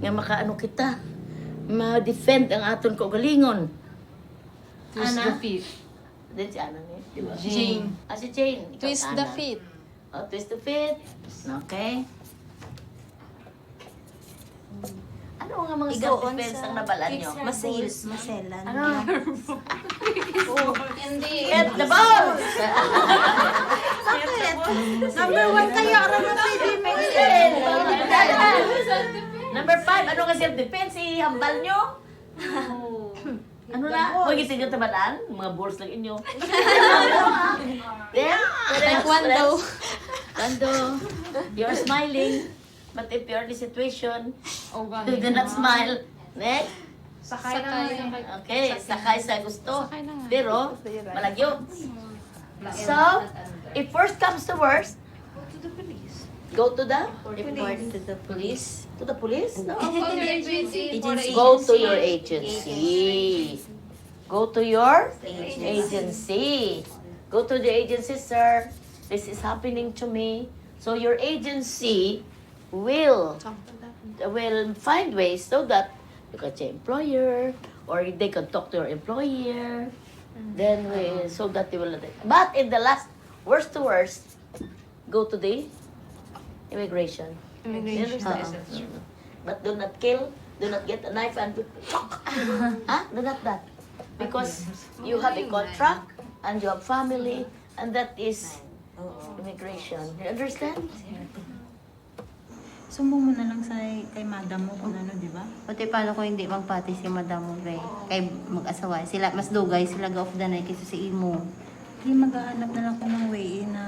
S10: Nga makaano kita. Ma-defend ang aton kaugalingon.
S9: Twist the feet.
S10: Then si Ana ni, di ba?
S9: Jane.
S10: Si Jane. Ikaw,
S9: Twist
S10: Ana.
S9: the feet.
S10: Oh, twist the feet. Okay. Ano nga mga self-defense ang nabalan nyo?
S2: Maselan.
S10: Ano?
S9: Hindi.
S10: Get the ball!
S5: Number 1 kayo, aram na pwede mo.
S10: Number 5, ano nga self-defense? Ihambal nyo? Ano na? Huwag isin nyo tabanan? Mga balls lang inyo. Then,
S9: Taekwondo.
S10: Taekwondo. You're smiling. But if you're in the situation,
S9: Oh,
S10: do not smile. Next.
S9: Sakay na.
S10: Okay, sakay sa gusto.
S9: Sakay na nga.
S10: Pero, malagyo. So, if worst comes to worst, go to the
S2: Report to the
S10: police. To the police? No.
S9: Agency.
S10: Go to your agency. Go to your agency. Go to the agency, sir. This is happening to me. So your agency will find ways so that you can say employer or they can talk to your employer. Then so that they will. But in the last worst to worst, go to the immigration. You understand? But do not kill, do not get a knife and do not that. Because you have a contract and you have family and that is immigration. You understand?
S2: Sumbong mo na lang sa kay madam mo kung ano, di ba?
S5: Pati paano ko hindi magpati si Madam mo, be? Kay mag-asawa. Sila, mas dugay sila ga off the night kaysa si Imo.
S2: Hindi maghahanap na lang ako ng way na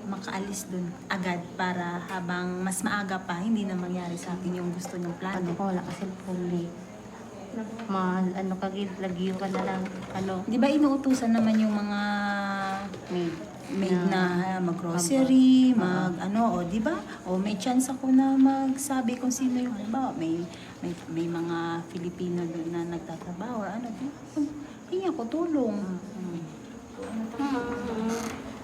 S2: makaalis dun agad para habang mas maaga pa, hindi na mangyari sa akin yung gusto niyong
S5: Ano
S2: plano.
S5: ko, wala ka cellphone, be. Ano ka, lagyo ka na lang. Ano,
S2: Di ba inuutusan naman yung mga maid na mag-grocery, o di ba? O may chance ako na magsabi kung sino yung halimbawa, may mga Filipino doon na nagtatrabaho or ano, hingi ako tulong.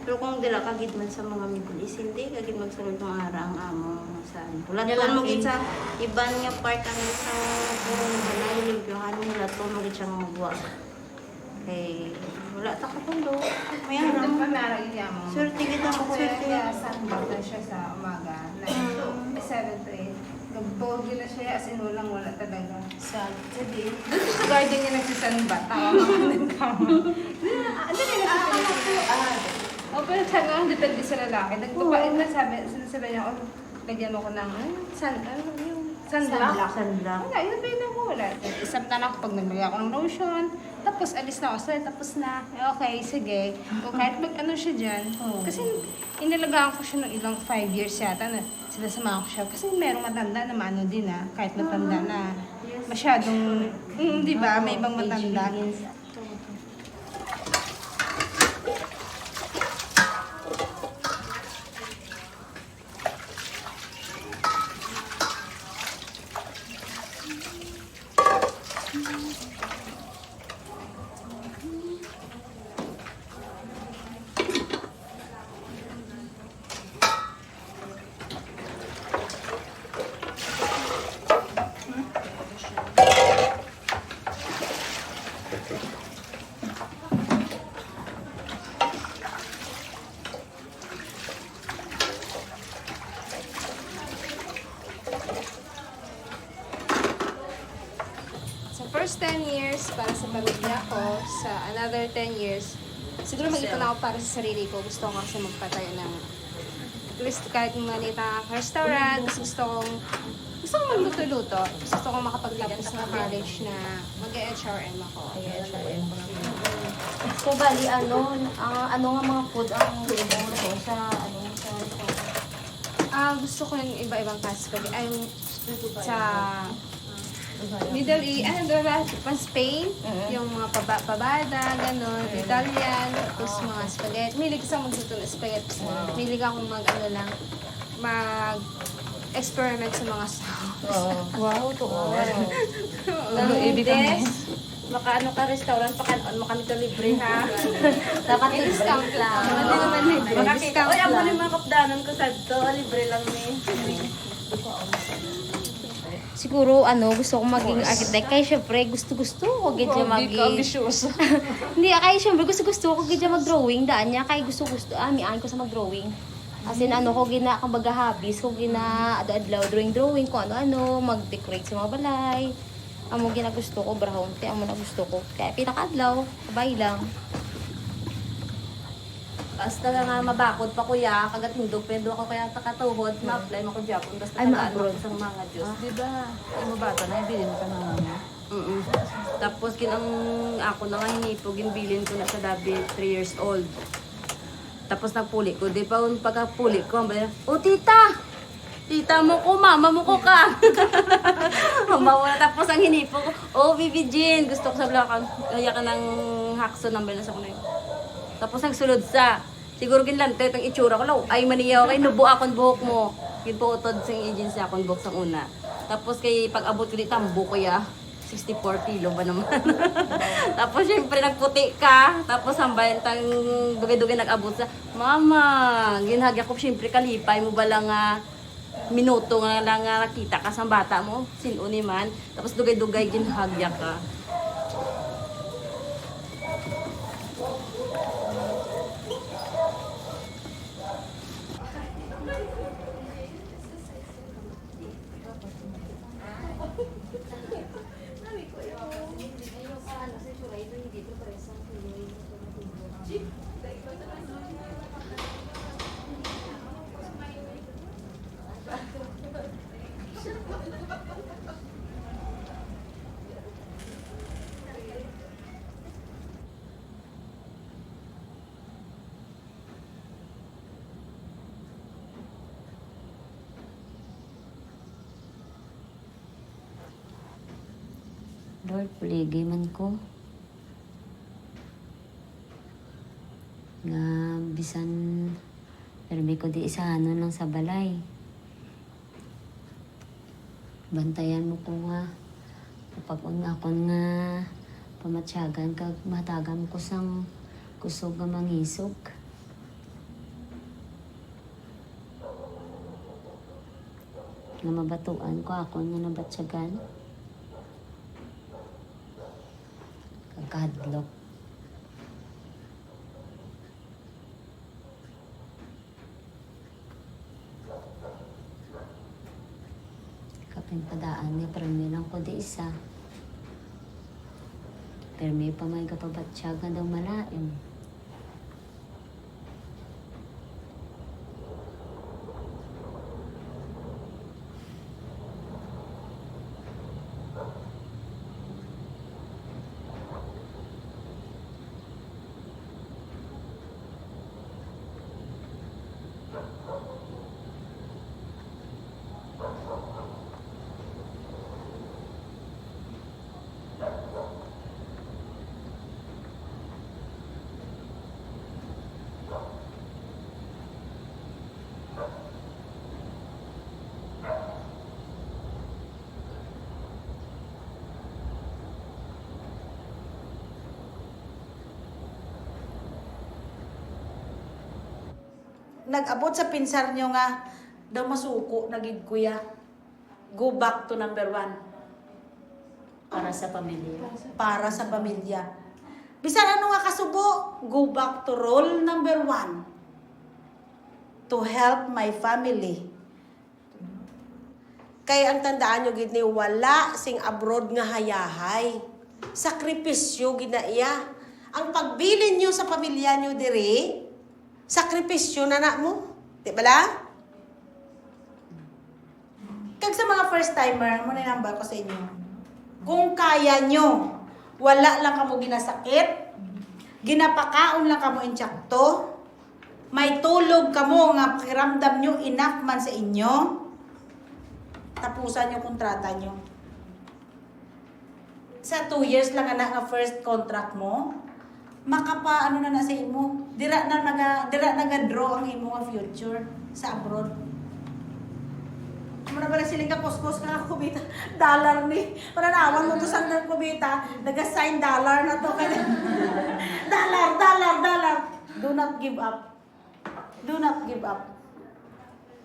S5: Pero kung dila kagid man sa mga Middle East, hindi kagid magsulod ng arang amo saan. Wala
S10: Yan
S5: to
S10: lang,
S5: mo gid sa iban nga part ang sa nalilig yung ano nila to mo gid siyang magwa. Eh, wala ta katundo. May arang. Swerte gid ako swerte.
S9: Sunday siya sa umaga. 7 to 8. Nag-pogi na siya as in wala talaga. Saturday. Doon sa garden niya nagsisanbat. Tawa mo ng kama. Ano na O, pero sabi ko, depende sa lalaki. Nagpapain na sabi sila niya, lagyan mo ko ng sunblock.
S5: Sunblock.
S9: Wala, yun ba yun mo? Wala. Isang tanong pag naglagay ako ng lotion, tapos alis na ako. So, tapos na. Okay, sige. O kahit mag-ano siya dyan. Kasi inilagaan ko siya ng ilang 5 years yata na sila sama ko siya. Kasi merong matanda na maano din kahit matanda na masyadong, di ba, may ibang matanda. First 10 years para sa pamilya ko, sa another 10 years, siguro mag-ipon ako para sa sarili ko. Gusto ko kasi magpatayo ng at least kahit maliit na restaurant, kasi gusto kong magluto-luto. Gusto kong makapagtapos ng college na mag-HRM ako.
S6: So, bali, ano nga mga food ang gusto mo sa
S9: Gusto ko yung iba-ibang fast food. Sa Middle East, pa Spain, yung mga pabada, gano'n, Italian, tapos mga spaghetti. Milig sa magluto ng spaghetti. Milig akong mag-experiment sa mga sauce.
S10: Wow, to.
S1: Ibig kami.
S10: Maka ano ka restaurant, pakanoon mo kami to libre ha.
S6: Dapat
S9: Discount lang. Hindi naman libre. Discount
S10: Oy, amo
S9: lang.
S10: ni mga kapdanan ko sa to, libre lang ni.
S9: Siguro, gusto ko maging architect. Kaya syempre, gusto ko gadya maging... Hindi, kaya syempre, gusto ko gadya mag-drawing. Daan niya, kaya gusto, mian ko sa mag-drawing. As in, ko kumbaga hobbies, ko adlaw drawing, kung ano-ano, mag-decorate sa mga balay. Amo ginagusto ko, brahon, kaya amo na gusto ko. Kaya pinakadlaw, kabay lang.
S6: Basta nga mabakod pa kuya, kagat hindog, pendo ako kaya takatuhod, ma-apply mo ko Japon, basta tagaan sa mga Diyos.
S1: Diba? Ay mo bata na, ibilin ka na mama.
S6: Tapos ako na nga hinipog, bilin ko na sa dabi 3 years old. Tapos nagpuli ko, di pa pagkapuli ko, oh tita! Tita mo ko, mama mo ko ka. Mama tapos ang hinipo ko, oh Bibi Jean, gusto ko sa Blacan, kaya ka ng hakso number na sa kuno. Tapos nagsulod sa, siguro ginlante itong itsura ko, ay maniyaw kay nubo akong buhok mo. Ginpuutod sa agency akong buhok sa una. Tapos kay pag-abot ko dito, tambo ko ya. 64 kilo ba naman? Tapos syempre nagputi ka. Tapos hambayan tang dugay-dugay nag-abot sa, mama, ginhagya ko syempre kalipay mo ba lang minuto nga lang nakita ka sa bata mo, sinuni man. Tapos dugay-dugay ginhagya ka. Lord, puligay man ko. Nga, bisan, pero may ko di isahanon lang sa balay. Bantayan mo ko nga. Kapag akon nga, pamatsyagan kag matagam ko sang kusog nga mangisog. Nga mabatuan ko akon nga nabatsyagan. Kagkadlok. Kapin padaan niya, pero may lang ko di isa. Pero may pa may kapabatsyagan daw malaim.
S5: Nag-abot sa pinsar nyo nga, daw masuko, nagig kuya. Go back to number 1.
S6: Para sa pamilya.
S5: Para sa pamilya. Bisan ano nga kasubo, go back to role number 1. To help my family. Kaya ang tandaan nyo, gid ni wala sing abroad nga hayahay. Sakripisyo ginaiya. Ang pagbilin nyo sa pamilya nyo diri, sakripisyo na mo. Di ba la? Kag sa mga first timer, muna nambal ko sa inyo. Kung kaya nyo, wala lang kamo ginasakit, ginapakaon lang kamo intsakto, may tulog kamo nga pakiramdam nyo enough man sa inyo, tapusan nyo kontrata nyo. sa 2 years lang nga first contract mo, makapa ano na sa imo, dira naga draw ang imo nga future sa abroad. Muna ba siling ka kuskus nga kubita dollar ni para nawan mo to sa kubita naga-sign dollar na to kaya dollar. Do not give up. Do not give up.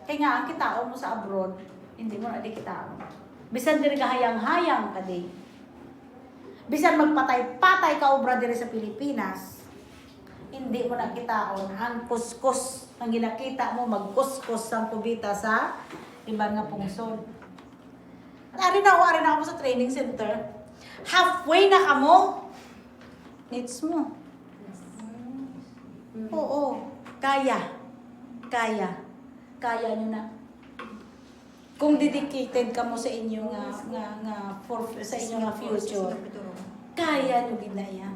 S5: Kaya nga ang kitaon mo sa abroad, hindi mo na di kitaon. Bisan diri ka hayang-hayang ka di. Bisan magpatay-patay ka obra diri sa Pilipinas, hindi mo na kitaon ang kuskus ang ginakita mo magkuskus sang kubita sa ibang nga pungsod. Ari na ako sa training center. Halfway na kamo. Needs mo. Oo. Kaya nyo na. Kung dedicated ka mo sa inyo sa inyo nga future, kaya nyo ginaya.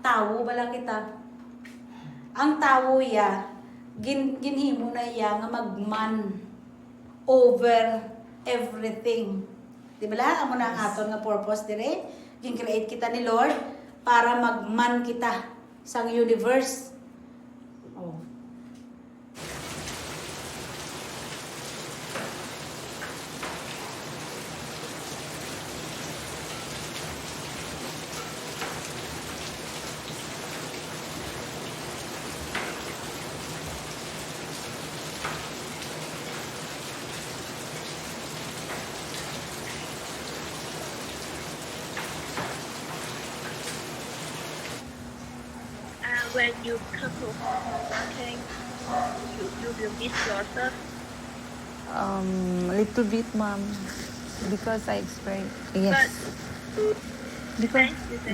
S5: Tawo bala kita. Ang tawo ya, ginhimo na iya nga magman over everything. Di ba lang? Amo na ang aton nga purpose dire. Gin-create kita ni Lord para magman kita sang universe. Oh.
S11: When you come to home working, you will miss yourself.
S8: Little bit, mom, because I experienced. Yes.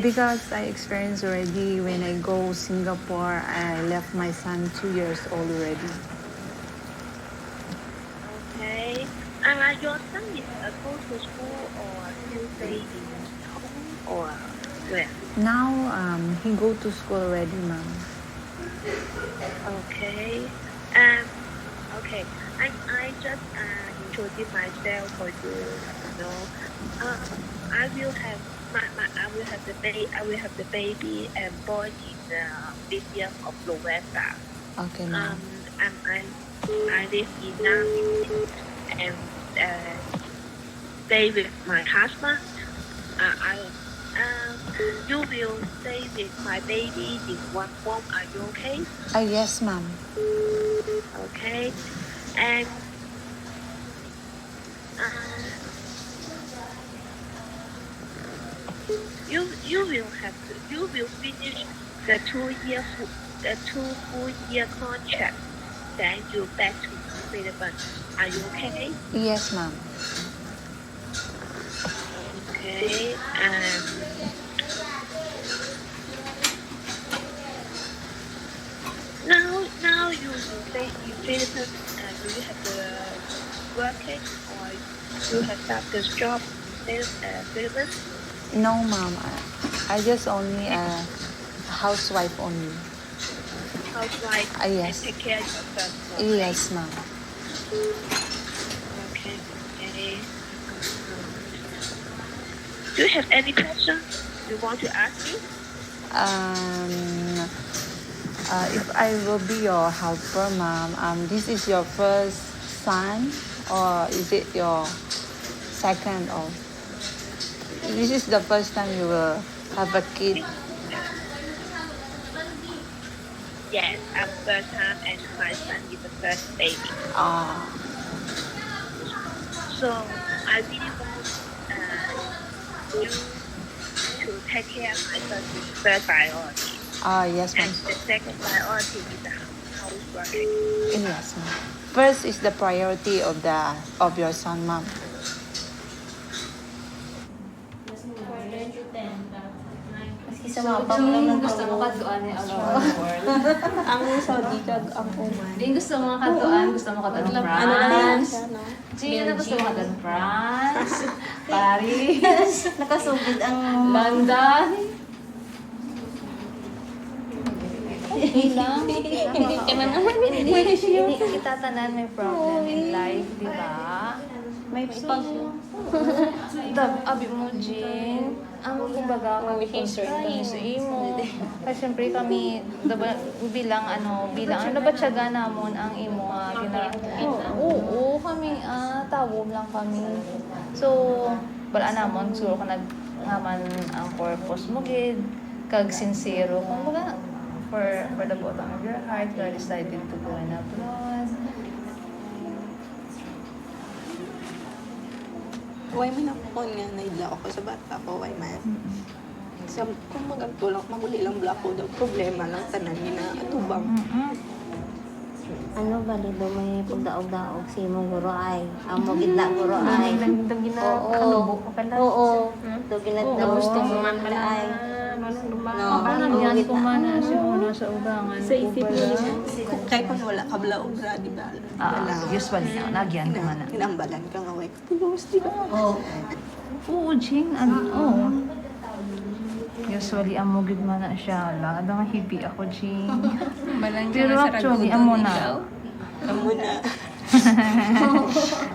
S8: Because I experienced already when I go Singapore, I left my son 2 years old already.
S11: Okay. Your son is go to school or still stay in home or where?
S8: Now he go to school already, mom.
S11: Okay. Okay. I just introduce myself for you. You know, I will have I will have the baby and born in the beginning of November.
S8: Okay, mom.
S11: And I live in Nanjing and stay with my husband. You will stay with my baby in one room. Are you okay?
S8: Yes, mom.
S11: Okay. And you will finish the 2 full year contract. Then you back to Philippines. Are you okay?
S8: Yes, mom.
S11: Okay. Now you stay in Philippines and do you have the working or you have started this job in Philippines?
S8: No, mom. I just only a housewife only.
S11: Housewife
S8: Yes.
S11: and take care of yourself.
S8: Yes, mom.
S11: Okay. Do you have any questions you want to ask me?
S8: If I will be your helper, mom, this is your first son, or is it your second, or this is the first time you will have a kid?
S11: Yes, I'm first time and my son is the first baby. So I really want you to take care of my son is first priority.
S8: Yes, ma'am.
S11: And the second priority is the houseworking.
S8: Yes, ma'am. First is the priority of your son, ma'am.
S2: Maski sa mga pangulang
S6: Gusto mo kaduan ni
S7: Ang Saudi kag ako man.
S6: Hindi gusto mo kaduan, gusto mo kaduan ng France. Gina gusto mo kaduan ng France. Paris.
S2: nakasugid ang
S6: London.
S7: Hindi ka na naman.
S6: Hindi kita tanan may problem in life, di ba?
S2: May pag...
S9: Abi mo, Jean. Ang kumbaga kami concern kami sa imo. Kasi syempre kami bilang nabatsaga namon ang imo oo kami tawo lang kami. So wala namon siguro ka naman ang purpose mo gid kag sincero kumbaga for the bottom of your heart you decided to go in abroad.
S7: Why man ako nga naidla ako sa bata ko, why man? Sa kung magagtulak, maguli lang bla ko daw problema lang tanan ni na atubang.
S2: Ano ba dito may pagdaog-daog si mo guro ay. Ang mo gidla guro ay. Oo. Oo. Do ginadla gusto mo man pala ay. No,
S9: Yan ko man siguro sa ugangan. Sa isip mo.
S7: Kay pag wala ka bla obra, di ba?
S9: Usually nagyan ko man.
S7: Kinambalan ka nga, way. Pulos, di ba?
S9: Oo, Jing. Usually, amo gid man na siya. Lada nga hippie ako, Jing. Pero actually, amo na.
S7: Amo na.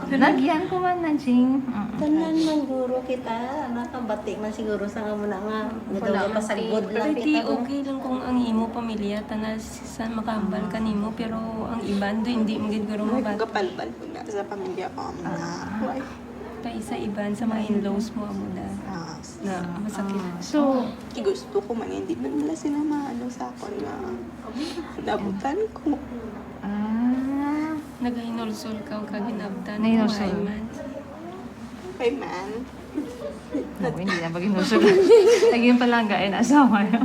S9: Nagyan ko man na, Jing.
S2: Tanan man guro kita. Nakabati man siguro sa nga muna nga. Nadawag pa sa good lang
S12: Pwede
S2: kita.
S12: okay lang kung ang imo pamilya tanas sa makambal kanimo pero ang iban do hindi mo gid guro
S7: May
S12: mabat.
S7: pagkapalpal po na sa pamilya ko. Amo na. Why?
S12: Tay sa iban sa mga in-laws mo amo na masakit.
S9: So,
S7: gusto ko man, hindi man nila sila maano sa akin na nabutan ko.
S12: Nagahinulsol ka o kaginabtan.
S9: Nahinulsol.
S7: Kay man.
S9: hindi na bagay nusog. Naging palanggain asawa niyo.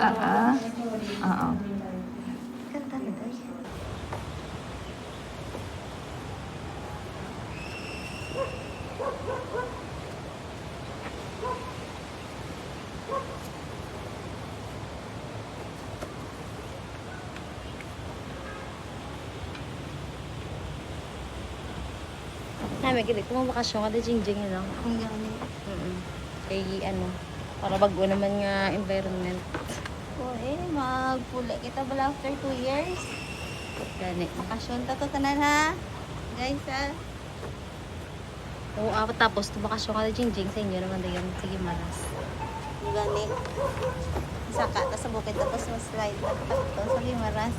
S9: Oo.
S6: May kilig ko bakasyon kada jingjing lang.
S2: Ang gani.
S6: Kay para bago naman nga environment.
S2: O magpuli kita bala after 2 years.
S6: Gani.
S2: Bakasyon ta to tanan ha. Guys ha.
S6: Oo, tapos bakasyon kada jingjing sa inyo naman dayon. Sige, maras.
S2: Ang gani. Saka ta sa bukid tapos mas slide na to sa Limaras.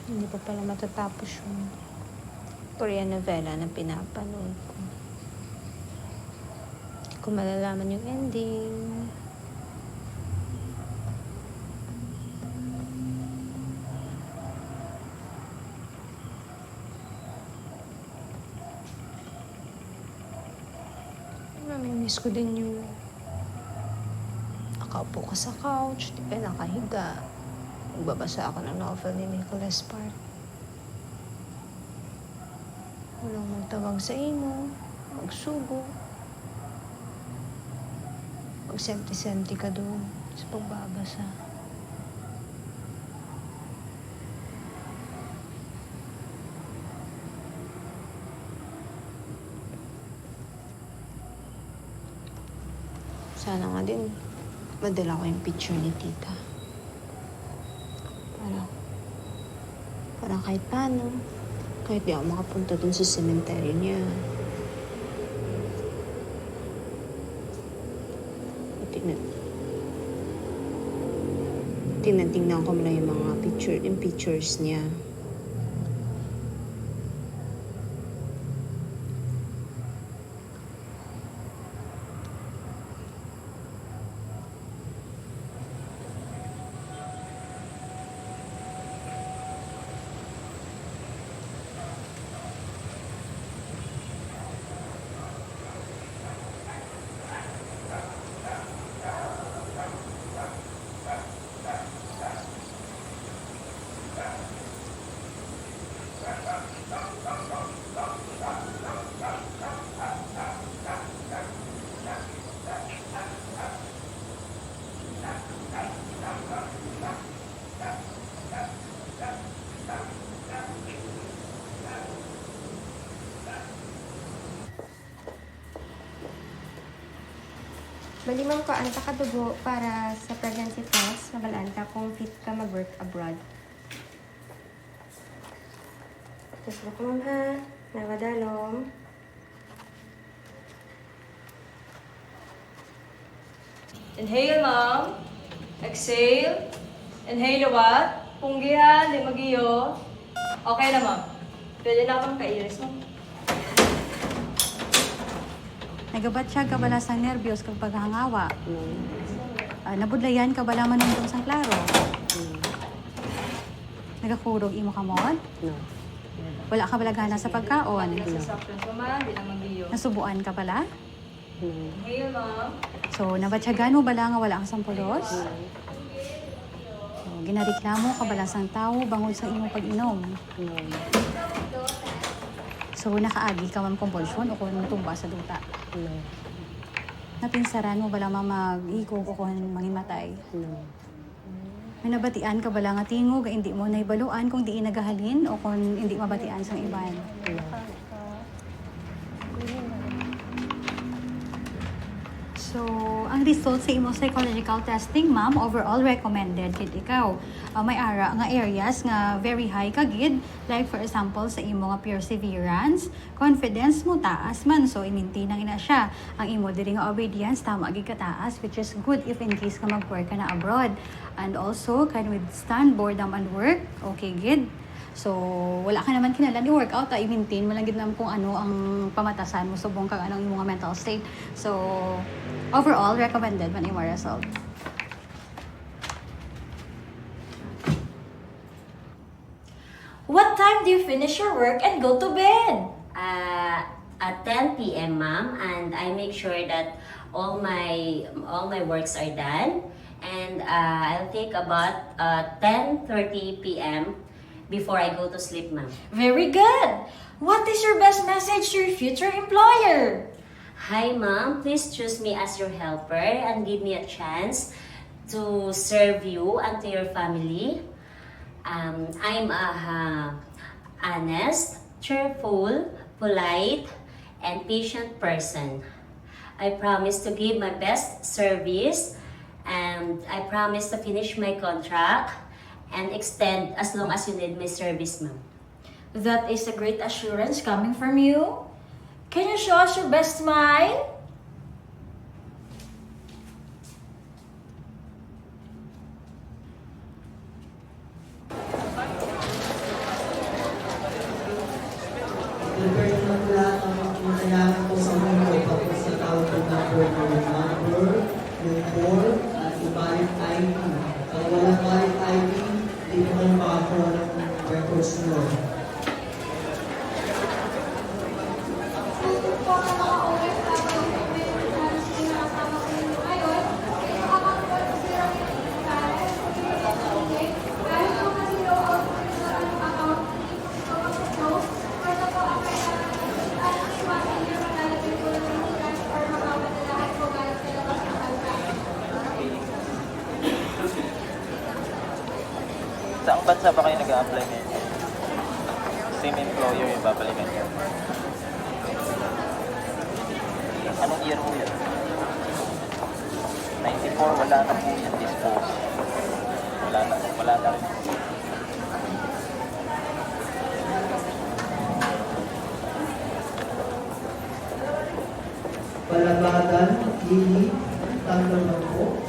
S8: Hindi pa pala matatapos yung Korean novela na pinapanood ko. Hindi ko malalaman yung ending. Namimiss ko din yung nakaupo ka sa couch, di ba nakahiga. Magbabasa ako ng novel ni Nicholas Sparks. Walang magtawag sa imo.
S9: magsugo. Magsenti-senti ka doon sa pagbabasa.
S7: Sana nga din, madala ko yung picture ni tita. Para kahit paano, kahit di ako makapunta dun sa cemetery niya. Tingnan ko muna yung mga pictures niya.
S13: Bali ma'am ko, anta ka dugo para sa pregnancy test. Mabalanta kung fit ka mag-work abroad. Tapos mo ko ma'am ha. Nawadalong.
S12: Inhale, ma'am. Exhale. Inhale, what? Punggihan, di magiyo. Okay na, ma'am. Pwede na akong kairis, ma'am.
S5: Nagabat siya kabala sa nervyos kag paghangawa. Nabudlayan kabala man nung sang klaro. Nagakurog imo kamot?
S6: No.
S5: Wala ka balagana sa pagkaon?
S12: Nasasaktan ko, ma'am. Di na magiyo.
S5: Nasubuan ka pala?
S12: Inhale, ma'am.
S5: So, nabatyagan mo bala nga wala kang sampulos? So, ginareklamo ka bala sang tao bangod sa imo pag-inom? So, nakaagi ka mang kompulsyon o kung tumba sa duta? Napinsaran mo bala mag-ikog o kung mangimatay? May nabatian ka bala nga tingog, hindi mo naibaluan kung di inagahalin o kung hindi mabatian sa iban? So, ang result sa imo psychological testing, ma'am, overall recommended kid ikaw. May ara nga areas nga very high kagid, like for example sa imo nga perseverance, confidence mo taas man, so i-maintain ang ina siya. Ang imo diri nga obedience tama gid kataas, which is good if in case ka mag-work ka na abroad. And also can withstand boredom and work, okay gid. So, wala ka naman kinalan i-workout, i-maintain mo lang gid naman kung ano ang pamatasan mo subong kang anong imong nga mental state. So, overall recommended man imo result.
S14: What time do you finish your work and go to bed?
S6: At 10 p.m., ma'am, and I make sure that all my works are done. And I'll take about 10:30 p.m. before I go to sleep, ma'am.
S14: Very good. What is your best message to your future employer?
S6: Hi, ma'am. Please choose me as your helper and give me a chance to serve you and to your family. I'm a honest, cheerful, polite, and patient person. I promise to give my best service, and I promise to finish my contract and extend as long as you need my service, ma'am.
S14: That is a great assurance coming from you. Can you show us your best smile?
S15: Prepare na po lahat ang mga kailangan ko sa mundo pagkat sa tawag ng number, yung call, at yung valid ID. Pag walang valid ID, hindi mo kayo makakuha ng records nyo.
S3: saan ba kayo nag-a-apply ngayon? Same employer yung babalikan niyo. Anong year mo yan? 94, wala na po yan dispose. Wala na rin.
S15: Palabagan, Lili, tanggal lang po.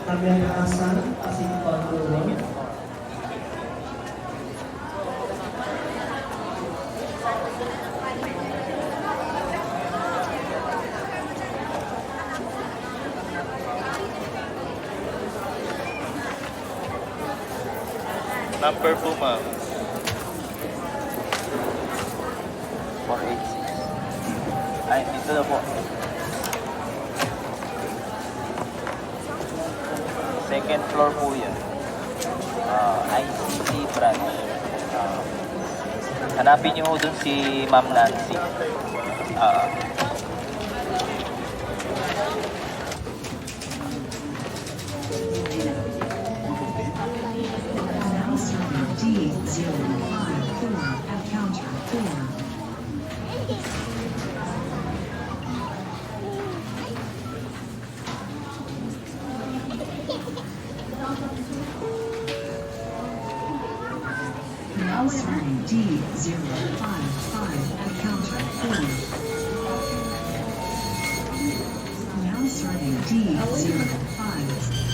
S15: Kamian Hasan, Pasig Pantulan.
S3: Number po, ma'am. 486. Ay, dito na po. Second floor po yan. ICT branch. Hanapin niyo ho dun si Ma'am Nancy.
S16: D054 at counter 4. Now starting D055 at counter 4. Now starting D05.